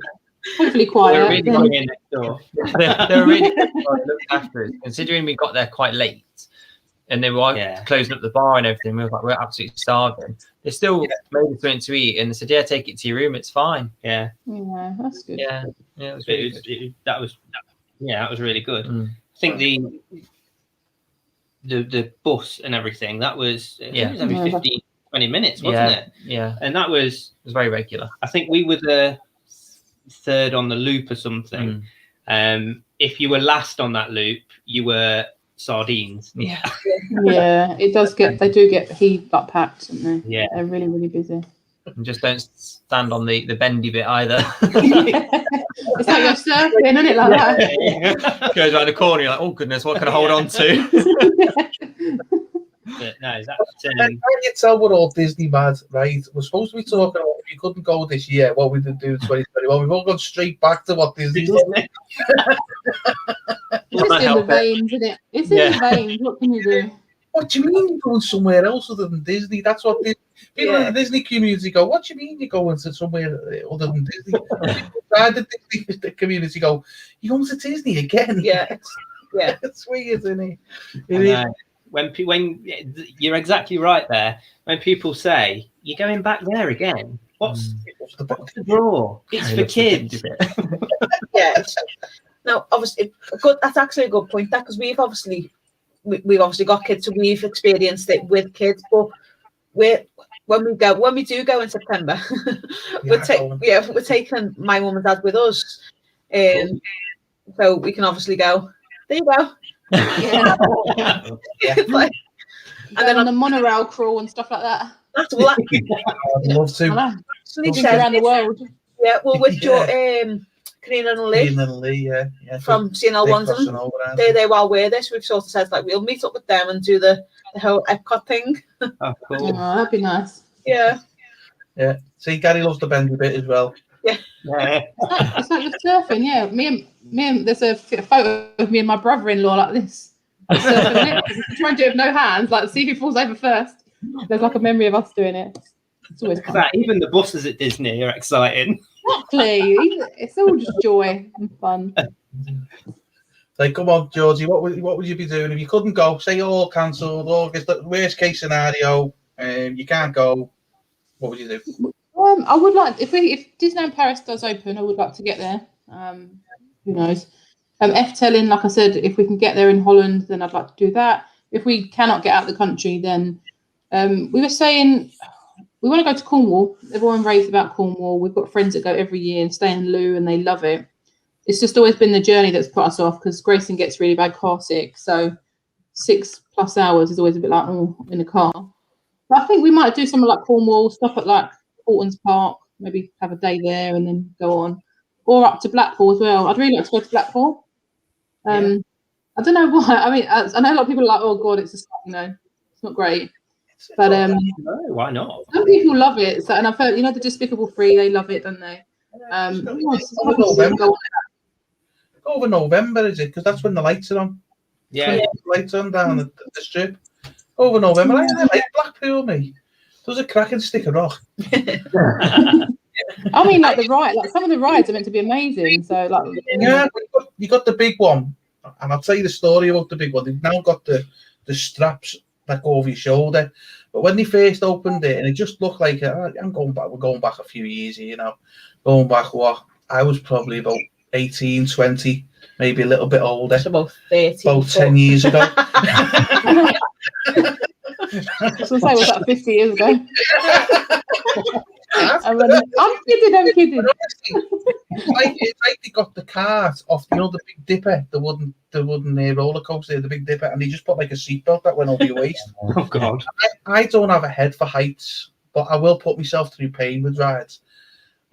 [SPEAKER 5] Hopefully
[SPEAKER 4] They were
[SPEAKER 5] quiet.
[SPEAKER 4] really
[SPEAKER 3] Going in next door.
[SPEAKER 4] they were really looked after us, considering we got there quite late and they were closing up the bar and everything. We were like, we're absolutely starving. They still made us something to eat and they said, yeah, take it to your room, it's fine.
[SPEAKER 5] Yeah, that's good.
[SPEAKER 4] Yeah, it was really good.
[SPEAKER 3] That was really good.
[SPEAKER 4] Mm.
[SPEAKER 3] I think the bus and everything, that was, it was every 15, 20 minutes, wasn't it?
[SPEAKER 4] Yeah.
[SPEAKER 3] And that was
[SPEAKER 4] very regular.
[SPEAKER 3] I think we were the third on the loop or something. If you were last on that loop, you were sardines.
[SPEAKER 4] Yeah.
[SPEAKER 5] They do get heaved up packed, don't they?
[SPEAKER 3] Yeah.
[SPEAKER 5] They're really, really busy.
[SPEAKER 4] And just don't stand on the bendy bit either.
[SPEAKER 5] It's like you're surfing, isn't it? Like that.
[SPEAKER 4] Goes around the corner, you're like, oh goodness, what can I hold on to?
[SPEAKER 3] But no,
[SPEAKER 1] can you tell we're all Disney mad, right? We're supposed to be talking about if you couldn't go this year, what we did do in 2021. We've all gone straight back to what Disney does.
[SPEAKER 5] It's in the veins, isn't it? It's in the veins. What can you do?
[SPEAKER 1] What do you mean you're going somewhere else other than Disney? That's what people in the Disney community go, what do you mean you're going to somewhere other than Disney? The community go, you're going to Disney again?
[SPEAKER 2] Yeah.
[SPEAKER 1] It's weird, isn't it?
[SPEAKER 3] When you're exactly right there, when people say you're going back there again, what's the draw? It's for kids.
[SPEAKER 2] Now, obviously, that's actually a good point. That because we've obviously got kids, so we've experienced it with kids. But when we do go in September, we're taking my mum and dad with us, so we can obviously go. There you go.
[SPEAKER 5] And then on the monorail crawl and stuff like that.
[SPEAKER 2] That's what
[SPEAKER 1] I'd love to.
[SPEAKER 5] Around the world.
[SPEAKER 2] Yeah, well, with Karina and Lee, from seeing all ones, they while we're this, we've sort of said like we'll meet up with them and do the whole Epcot thing.
[SPEAKER 3] Oh, cool.
[SPEAKER 5] Oh, that'd be nice.
[SPEAKER 2] Yeah.
[SPEAKER 1] See, Gary loves the bendy bit as well.
[SPEAKER 2] Yeah.
[SPEAKER 5] It's like the surfing. Yeah, me and there's a photo of me and my brother-in-law like this. Surfing it. Trying to do it with no hands, like see who falls over first. There's like a memory of us doing it. It's always fun.
[SPEAKER 3] Even the buses at Disney are exciting.
[SPEAKER 5] Exactly. It's all just joy and fun.
[SPEAKER 1] Like, come on, Georgie, what would you be doing if you couldn't go? Say you're all cancelled, August, the worst case scenario, you can't go. What would you do?
[SPEAKER 5] I would like if Disneyland Paris does open, I would like to get there. Who knows? Efteling, like I said, if we can get there in Holland, then I'd like to do that. If we cannot get out of the country, then we were saying we want to go to Cornwall. Everyone raves about Cornwall. We've got friends that go every year and stay in Loo, and they love it. It's just always been the journey that's put us off because Grayson gets really bad car sick. So 6+ hours is always a bit like in the car. But I think we might do something like Cornwall, stop at like Portland's Park, maybe have a day there and then go on, or up to Blackpool as well. I'd really like to go to Blackpool. I don't know why. I mean, I know a lot of people are like, "Oh God, it's just it's not great." But
[SPEAKER 3] no, why not?
[SPEAKER 5] Some people love it. So, and I've heard, the Despicable 3, they love it, don't they?
[SPEAKER 1] Over November, is it? Because that's when the lights are on.
[SPEAKER 3] Yeah,
[SPEAKER 1] the lights on down the strip. Over November, I like Blackpool, mate. Does a cracking stick of rock.
[SPEAKER 5] I mean, like the ride, like some of the rides are meant to be amazing. So, like,
[SPEAKER 1] you got the big one, and I'll tell you the story about the big one. They've now got the straps that go over your shoulder, but when they first opened it, and it just looked like I'm going back. We're going back a few years, going back. What I was probably about 18, 20, maybe a little bit older.
[SPEAKER 2] So about 30.
[SPEAKER 1] About 10 years ago.
[SPEAKER 5] I was going to say, was that 50 years ago? I'm kidding.
[SPEAKER 1] It's like they got the cart off, the Big Dipper, the wooden roller coaster, the Big Dipper, and they just put like a seatbelt that went over your waist.
[SPEAKER 3] Oh God!
[SPEAKER 1] I don't have a head for heights, but I will put myself through pain with rides.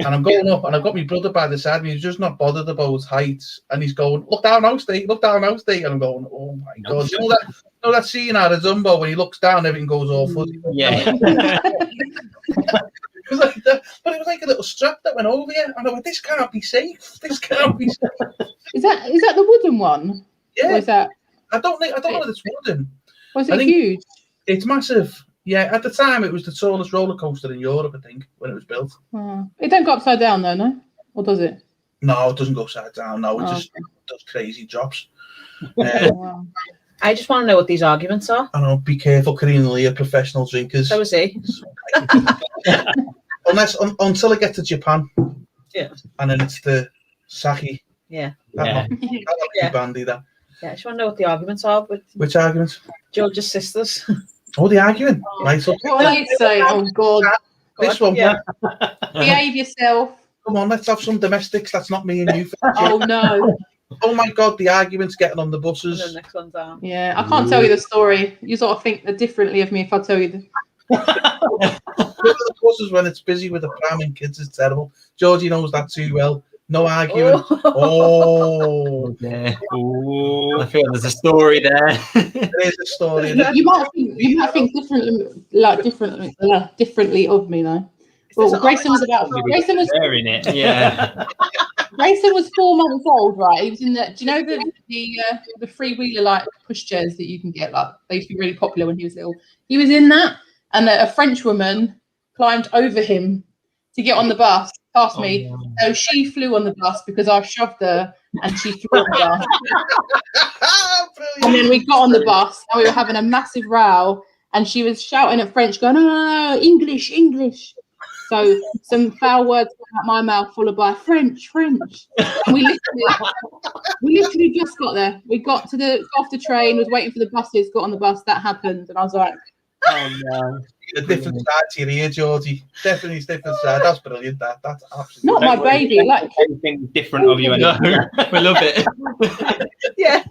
[SPEAKER 1] And I'm going up, and I've got my brother by the side of me. He's just not bothered about heights, and he's going, "Look down, house day, look down, house day." And I'm going, "Oh my God!" You know that scene out of Dumbo when he looks down, everything goes all fuzzy.
[SPEAKER 3] Yeah.
[SPEAKER 1] It was like that, but it was like a little strap that went over you, and I went, "This can't be safe. This can't be safe."
[SPEAKER 5] Is that the wooden one?
[SPEAKER 1] Yeah.
[SPEAKER 5] Or is that?
[SPEAKER 1] I don't know if it's wooden.
[SPEAKER 5] Was it huge?
[SPEAKER 1] It's massive. Yeah, at the time it was the tallest roller coaster in Europe, I think, when it was built.
[SPEAKER 5] It don't go upside down though, no? Or does it?
[SPEAKER 1] No, it doesn't go side down. No, it just does crazy drops.
[SPEAKER 5] Wow.
[SPEAKER 2] I just want to know what these arguments are.
[SPEAKER 1] I know. Be careful, Karina Lee, are professional drinkers.
[SPEAKER 2] So is he.
[SPEAKER 1] Until I get to Japan.
[SPEAKER 2] Yeah.
[SPEAKER 1] And then it's the sake.
[SPEAKER 2] Yeah.
[SPEAKER 1] That'll be bandy. That.
[SPEAKER 2] Yeah, I just want to know what the arguments are. But
[SPEAKER 1] which arguments?
[SPEAKER 2] George's sisters.
[SPEAKER 1] Oh, the argument. Right, so
[SPEAKER 5] what are you saying? Oh God.
[SPEAKER 1] This one.
[SPEAKER 2] Yeah.
[SPEAKER 5] Behave yourself.
[SPEAKER 1] Come on, let's have some domestics. That's not me and you.
[SPEAKER 5] Oh no.
[SPEAKER 1] Oh my God, the argument's getting on the buses.
[SPEAKER 2] And the next one's down.
[SPEAKER 5] Yeah, I can't tell you the story. You sort of think differently of me if I tell you
[SPEAKER 1] The buses when it's busy with the pram and kids is terrible. Georgie knows that too well. No arguing. Oh.
[SPEAKER 4] Yeah. Ooh, I feel there's a story there.
[SPEAKER 1] There is a story.
[SPEAKER 5] You might think differently of me though. Well, Grayson was
[SPEAKER 4] sharing it. Yeah.
[SPEAKER 5] Grayson was 4 months old, right? He was in the. Do you know the freewheeler like push chairs that you can get? Like they used to be really popular when he was little. He was in that, and a French woman climbed over him to get on the bus past me.
[SPEAKER 4] No.
[SPEAKER 5] So she flew on the bus because I shoved her, and she flew on the bus. And then we got on the bus, and we were having a massive row, and she was shouting at French, going, "No, English, English." So some foul words came out my mouth, followed by French. And we literally just got there. We got off the train, was waiting for the buses, got on the bus. That happened, and I was like,
[SPEAKER 4] "Oh no!"
[SPEAKER 1] A different side to your ear, Georgie. Definitely different side. That's brilliant. That's absolutely
[SPEAKER 5] not my baby. Like
[SPEAKER 3] anything different of you.
[SPEAKER 4] We love it.
[SPEAKER 2] Yeah.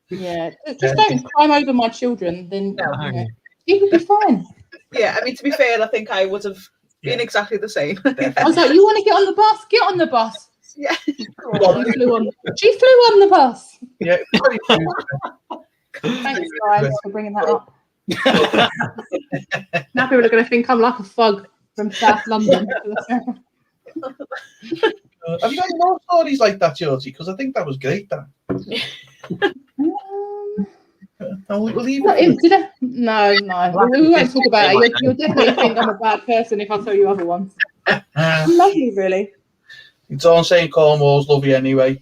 [SPEAKER 5] Yeah. Just don't climb over my children. Then you would be fine.
[SPEAKER 2] Yeah. I mean, to be fair, I think I would have been exactly the same.
[SPEAKER 5] I was like, "You want to get on the bus? Get on the bus."
[SPEAKER 2] Yeah.
[SPEAKER 5] She flew on the bus.
[SPEAKER 1] Yeah.
[SPEAKER 5] Thanks, guys, for bringing that up. Now people are going to think I'm like a thug from South London.
[SPEAKER 1] Have you got any more stories like that, Georgie? Because I think that was great. That. No, we won't talk about it. You'll definitely think I'm a bad person if I tell you other ones. Lovely, really. It's all saying Cornwall's lovely anyway.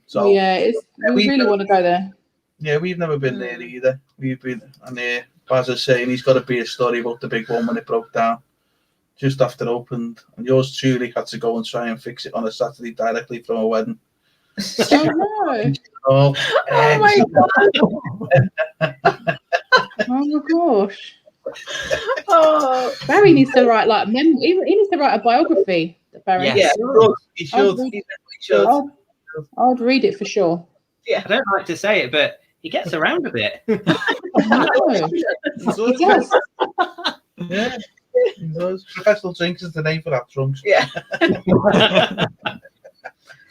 [SPEAKER 1] So
[SPEAKER 5] yeah, we really want to go there.
[SPEAKER 1] Yeah, we've never been there either. We've been, and Baz is saying he's got to be a story about the big one when it broke down just after it opened, and yours truly had to go and try and fix it on a Saturday directly from a wedding.
[SPEAKER 5] Oh no!
[SPEAKER 2] Oh my God!
[SPEAKER 5] Oh my gosh! Oh, Barry needs to write like he needs to write a biography. Barry,
[SPEAKER 1] he should.
[SPEAKER 5] I'd read it for sure.
[SPEAKER 2] Yeah,
[SPEAKER 3] I don't like to say it, but he gets around a bit.
[SPEAKER 5] He does.
[SPEAKER 1] Yeah, he does. Professional drinks is the name for that, drunks.
[SPEAKER 2] Yeah.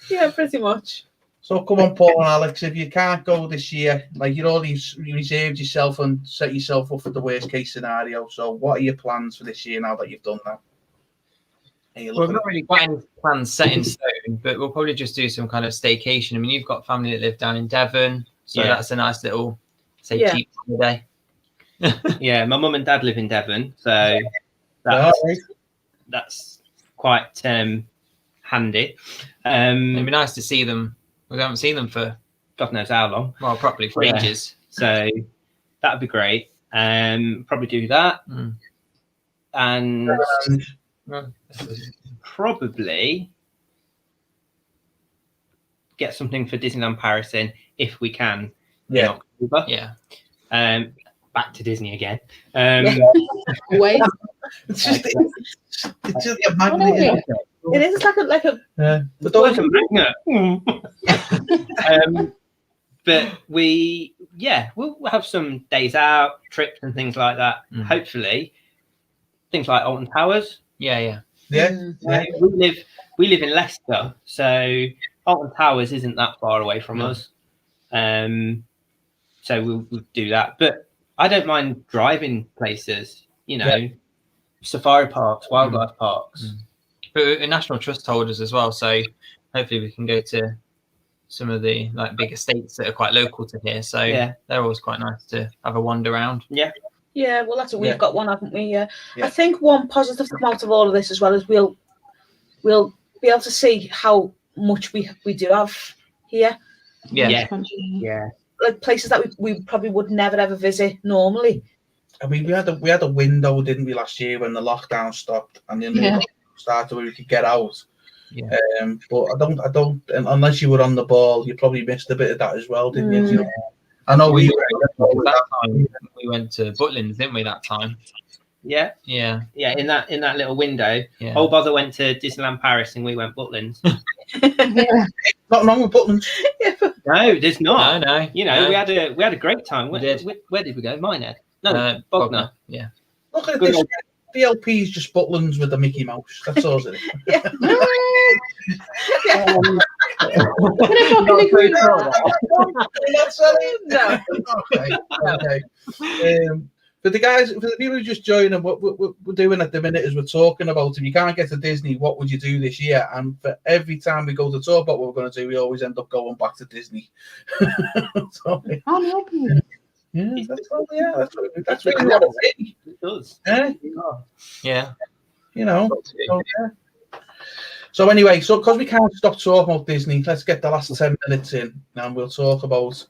[SPEAKER 2] Yeah, pretty much.
[SPEAKER 1] So come on, Paul and Alex, if you can't go this year, like you'd already reserved yourself and set yourself up for the worst case scenario. So what are your plans for this year now that you've done that?
[SPEAKER 4] We've not really got any plans set in stone, but we'll probably just do some kind of staycation. I mean, you've got family that live down in Devon, so that's a nice little, cheap holiday.
[SPEAKER 3] Yeah, my mum and dad live in Devon, so that's quite handy.
[SPEAKER 4] It'd be nice to see them. We haven't seen them for
[SPEAKER 3] God knows how long.
[SPEAKER 4] Well, properly for ages.
[SPEAKER 3] So that'd be great. Probably do that, and probably get something for Disneyland Paris in if we can. In October.
[SPEAKER 4] Yeah.
[SPEAKER 3] Back to Disney again.
[SPEAKER 5] Always.
[SPEAKER 1] It's just a magnet.
[SPEAKER 2] It is like a
[SPEAKER 1] but those
[SPEAKER 3] a magnet. But we'll have some days out, trips and things like that. Hopefully, things like Alton Towers.
[SPEAKER 1] Yeah.
[SPEAKER 3] We live in Leicester, so Alton Towers isn't that far away from us. So we'll do that. But I don't mind driving places. Safari parks, wildlife parks.
[SPEAKER 4] But we're National Trust holders as well, so hopefully we can go to some of the big estates that are quite local to here. So they're always quite nice to have a wander around.
[SPEAKER 2] Yeah, well, that's what we've got one, haven't we? I think one positive to come out of all of this as well is we'll be able to see how much we do have here.
[SPEAKER 3] Yeah.
[SPEAKER 2] Like places that we probably would never ever visit normally.
[SPEAKER 1] I mean, we had a window, didn't we, last year when the lockdown stopped and then started where we could get out.
[SPEAKER 4] Yeah.
[SPEAKER 1] But I don't, unless you were on the ball, you probably missed a bit of that as well, didn't you? I know we
[SPEAKER 4] went to Butlins, didn't we, that time?
[SPEAKER 3] Yeah. In that little window, Old Bother went to Disneyland Paris and we went Butlins.
[SPEAKER 1] Nothing wrong with Butlins.
[SPEAKER 3] No, there's not.
[SPEAKER 4] No.
[SPEAKER 3] You know, we had a great time. Where did we go? Minehead. No, Bognor.
[SPEAKER 4] Yeah.
[SPEAKER 1] Look at this. BLP is just Butlins with the Mickey Mouse. That's all it is. Okay. For the people who just join and what we're doing at the minute is we're talking about if you can't get to Disney, what would you do this year? And for every time we go to talk about what we're going to do, we always end up going back to Disney. So,
[SPEAKER 5] I'm helping.
[SPEAKER 1] Yeah, that's really what it
[SPEAKER 3] does.
[SPEAKER 1] Yeah. You know. So anyway, because we can't stop talking about Disney, let's get the last 10 minutes in and we'll talk about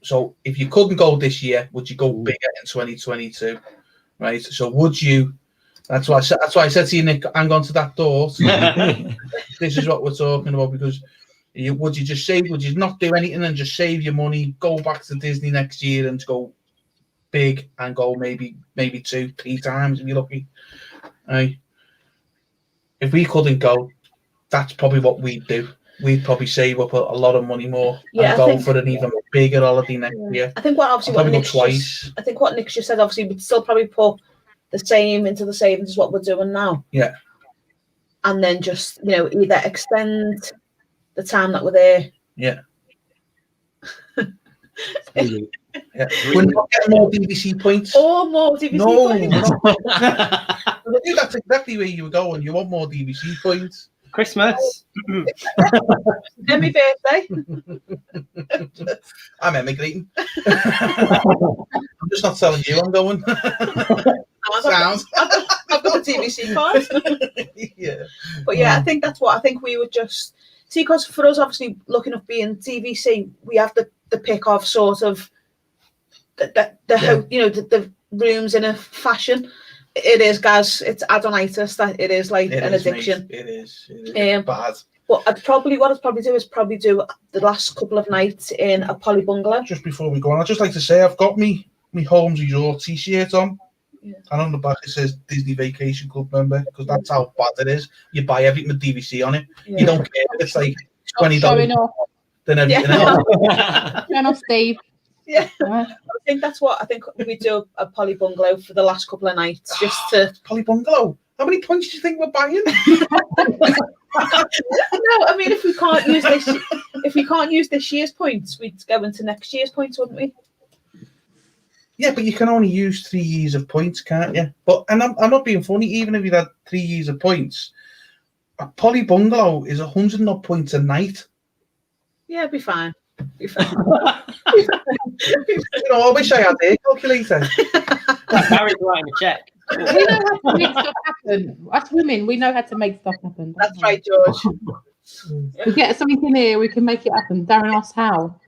[SPEAKER 1] so if you couldn't go this year, would you go bigger in 2022? Right. So would you? That's why I said to you, Nick, hang on to that thought. This is what we're talking about because would you just save? Would you not do anything and just save your money, go back to Disney next year and go big and go maybe 2-3 times if you're lucky? Right. If we couldn't go, that's probably what we'd do. We'd probably save up a lot of money more and go for an even bigger holiday next year.
[SPEAKER 2] I think what Nick's just said, obviously, we'd still probably put the same into the savings as what we're doing now.
[SPEAKER 1] Yeah.
[SPEAKER 2] And then just, either extend the time that we're there.
[SPEAKER 1] Yeah. We're not getting more DVC points.
[SPEAKER 2] Or more DVC points.
[SPEAKER 1] That's exactly where you were going. You want more DVC points.
[SPEAKER 3] Christmas.
[SPEAKER 2] Happy birthday.
[SPEAKER 1] I'm emigrating. I'm just not telling you I'm going. Sounds.
[SPEAKER 2] I've got the TVC card.
[SPEAKER 1] Yeah.
[SPEAKER 2] But I think that's what I think we would just see, because for us, obviously, looking at being TVC, we have the pick of sort of the rooms in a fashion. It is, guys. It's adonitis. That it is like an addiction.
[SPEAKER 1] Mate. It is bad.
[SPEAKER 2] But what I'd probably do is do the last couple of nights in a poly bungalow.
[SPEAKER 1] Just before we go on, I'd just like to say I've got me Holmes Resort t-shirt on. Yeah. And on the back it says Disney Vacation Club member, because that's how bad it is. You buy everything with DVC on it. Yeah. You don't care if it's like $20. Then everything else.
[SPEAKER 5] Showing off, Steve.
[SPEAKER 2] Yeah. I think we do a poly bungalow for the last couple of nights, just to
[SPEAKER 1] poly bungalow. How many points do you think we're buying?
[SPEAKER 2] No, I mean if we can't use this year's points, we'd go into next year's points, wouldn't we?
[SPEAKER 1] Yeah, but you can only use 3 years of points, can't you? But I'm not being funny. Even if you had 3 years of points, a poly bungalow is 100 odd points a night.
[SPEAKER 2] Yeah, it'd be fine.
[SPEAKER 1] I wish I had a calculator.
[SPEAKER 3] Barry's writing a check.
[SPEAKER 5] We know how to make stuff happen. As women, we know how to make stuff happen.
[SPEAKER 2] That's right, George.
[SPEAKER 5] We get something in here, we can make it happen. Darren asks how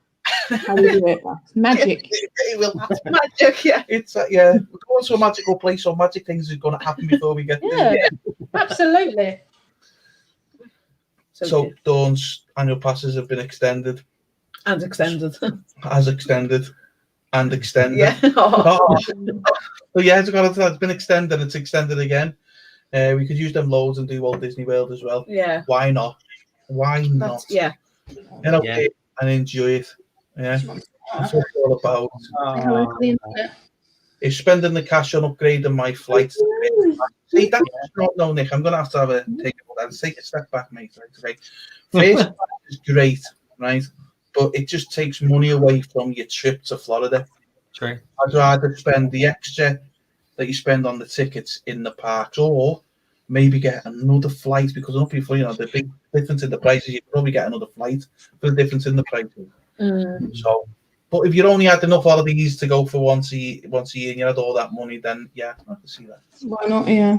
[SPEAKER 5] we do it. It's magic.
[SPEAKER 1] It will happen.
[SPEAKER 2] Magic, yeah.
[SPEAKER 1] It's we're going to a magical place, so magic things are going to happen before we get there.
[SPEAKER 5] Yeah, absolutely.
[SPEAKER 1] So Dawn's annual passes have been extended.
[SPEAKER 2] And extended.
[SPEAKER 1] As extended. And extended.
[SPEAKER 2] Yeah.
[SPEAKER 1] So it's been extended. It's extended again. We could use them loads and do Walt Disney World as well.
[SPEAKER 2] Yeah.
[SPEAKER 1] Why not? And enjoy it. Yeah. That's what it's all about. Is spending the cash on upgrading my flight. See, that's not Nick. I'm gonna have to take a step back, mate. Right? First class is great, right? But it just takes money away from your trip to Florida.
[SPEAKER 3] True.
[SPEAKER 1] I'd rather spend the extra that you spend on the tickets in the parks, or maybe get another flight, because the big difference in the prices, you probably get another flight for the difference in the prices. So, but if you only had enough holidays to go for once a year and you had all that money, then yeah, I can see that.
[SPEAKER 5] Why not? Yeah.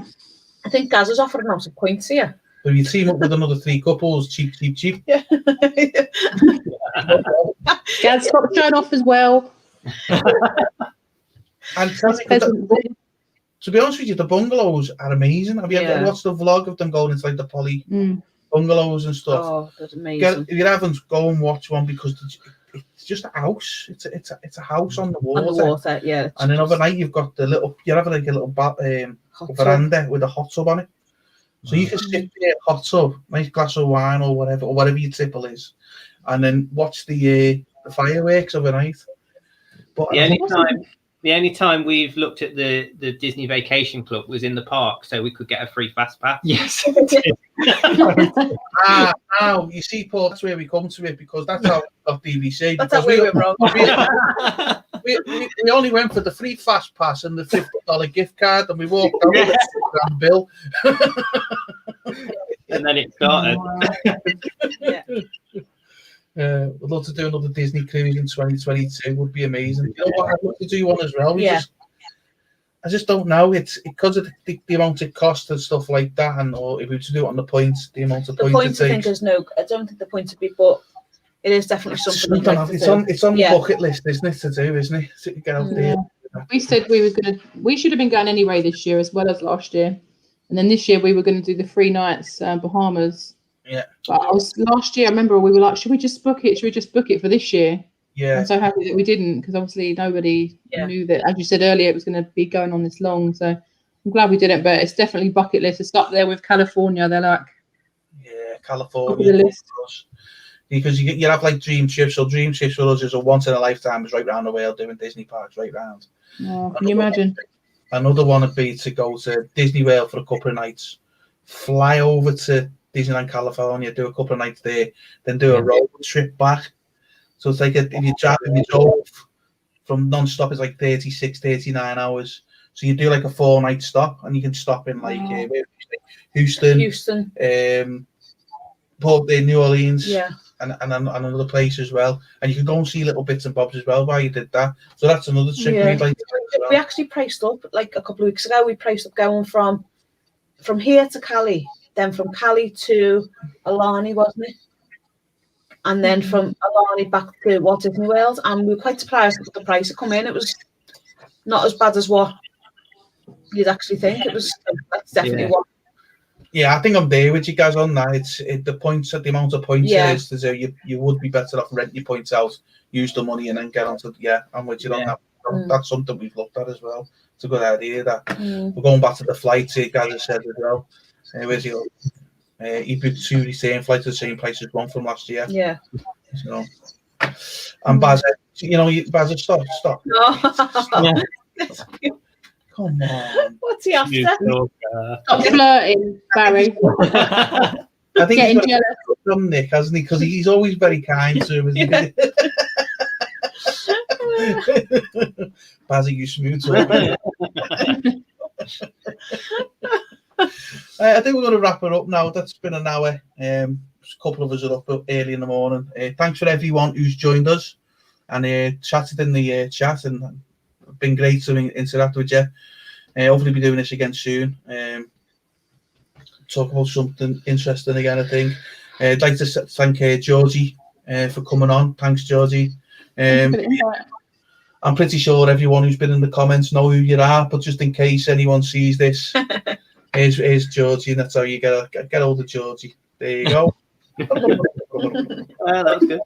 [SPEAKER 2] I think Gaz is offering out some points here.
[SPEAKER 1] But you team up with another 3 couples, cheap.
[SPEAKER 2] Yeah.
[SPEAKER 5] Gaz, stop showing off as well.
[SPEAKER 1] And to be honest with you, the bungalows are amazing. Have you ever watched the vlog of them going into like the poly bungalows and stuff?
[SPEAKER 2] Oh, that's amazing.
[SPEAKER 1] If you haven't, go and watch one because it's just a house. It's a house on the water.
[SPEAKER 2] On the water, yeah.
[SPEAKER 1] And then overnight you've got you have like a little veranda with a hot tub on it. So you can sit there, hot tub, nice glass of wine or whatever your tipple is, and then watch the fireworks overnight. But
[SPEAKER 3] the only time we've looked at the Disney Vacation Club was in the park, so we could get a free fast pass.
[SPEAKER 4] Yes.
[SPEAKER 1] You see, Paul, that's where we come to it, because that's how we got DVC.
[SPEAKER 2] That's how we went wrong.
[SPEAKER 1] We only went for the free fast pass and the $50 gift card, and we walked out with a bill.
[SPEAKER 3] And then it started.
[SPEAKER 1] We'd love to do another Disney cruise in 2022. Would be amazing. You know what? I'd love to do one as well. I just don't know. It's because of the amount it costs and stuff like that, and or if we were to do it on the points, the amount of points.
[SPEAKER 2] I think there's no. I don't think the points would be, but it is definitely something.
[SPEAKER 1] It's on the bucket list, isn't it? To do, isn't it? To get out there.
[SPEAKER 5] We said we should have been going anyway this year as well as last year, and then this year we were going to do the 3 nights Bahamas.
[SPEAKER 1] Yeah.
[SPEAKER 5] But last year, I remember we were like, should we just book it? Should we just book it for this year?
[SPEAKER 1] Yeah.
[SPEAKER 5] I'm so happy that we didn't, because obviously nobody knew that, as you said earlier, it was going to be going on this long. So I'm glad we didn't, but it's definitely bucket list. It's up there with California. They're like,
[SPEAKER 1] California. Because you have like dream trips. So dream trips for us is a once in a lifetime, is right around the world doing Disney parks right round.
[SPEAKER 5] Oh, can you imagine?
[SPEAKER 1] Another one would be to go to Disney World for a couple of nights, fly over to Disneyland, California, do a couple of nights there, then do a road trip back. So it's like if you drove from non-stop, it's like 36-39 hours. So you do like a 4-night stop, and you can stop in like Houston, Port New Orleans, and another place as well. And you can go and see little bits and bobs as well while you did that. So that's another trip we'd like to do as well.
[SPEAKER 2] We actually priced up like a couple of weeks ago. We priced up going from here to Cali, then from Cali to Alani, wasn't it? And then from Alani back to Walt Disney World, and we were quite surprised with the price it come in. It was not as bad as what you'd actually think. That's definitely what.
[SPEAKER 1] Yeah, I think I'm there with you guys on that. It's the points, the amount of points it is. So you would be better off rent your points out, use the money, and then get onto. I'm with you on that. That's something we've looked at as well. It's a good idea. That we're going back to the flights here, guys. I said as well. Where's he? He booked 2 return flights to the same place as one from last year.
[SPEAKER 2] Yeah.
[SPEAKER 1] So, and Baz, Baz, stop.
[SPEAKER 2] No.
[SPEAKER 1] Come on.
[SPEAKER 2] What's he after?
[SPEAKER 5] Stop flirting, Barry.
[SPEAKER 1] I think
[SPEAKER 5] getting
[SPEAKER 1] he's
[SPEAKER 5] jealous
[SPEAKER 1] from Nick, hasn't he? Because he's always very kind to him, isn't he? Bazzy, you smooth talk. I think we're going to wrap it up now. That's been an hour. A couple of us are up early in the morning. Thanks for everyone who's joined us and chatted in the chat, and been great to interact with you. Hopefully be doing this again soon. Talk about something interesting again, I think. I'd like to thank Georgie for coming on. Thanks, Georgie. I'm pretty sure everyone who's been in the comments know who you are, but just in case anyone sees this, here's Georgie, and that's how you get hold of Georgie. There you go.
[SPEAKER 3] That was good.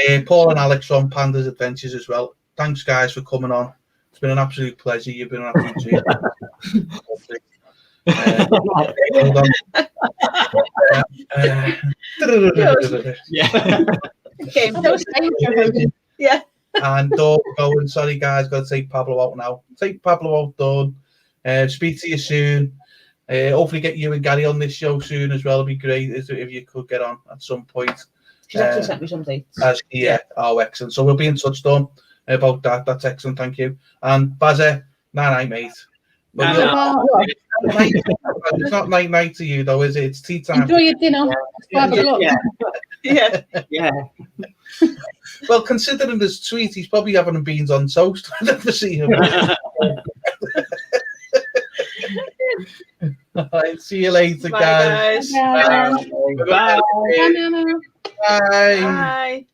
[SPEAKER 1] And Paul and Alex from Panda's Adventures as well. Thanks, guys, for coming on. It's been an absolute pleasure. You've been an absolute treat.
[SPEAKER 2] Yeah.
[SPEAKER 1] And Dawn going, sorry guys, got to take Pablo out now. Take Pablo out, Dawn. Speak to you soon. Hopefully get you and Gary on this show soon as well. It'd be great if you could get on at some point.
[SPEAKER 2] She's actually sent me some dates.
[SPEAKER 1] Oh, excellent. So we'll be in touch, Dawn, about that. That's excellent. Thank you. And Bazza, night, mate. It's not night to you though, is it? It's tea time.
[SPEAKER 5] Enjoy your dinner.
[SPEAKER 2] Yeah.
[SPEAKER 1] Well, considering this tweet, he's probably having beans on toast. I'll never see him. All right, see you later,
[SPEAKER 2] Bye,
[SPEAKER 1] guys.
[SPEAKER 2] guys.
[SPEAKER 5] Bye.
[SPEAKER 3] Bye.
[SPEAKER 5] Bye.
[SPEAKER 1] Bye.
[SPEAKER 2] Bye.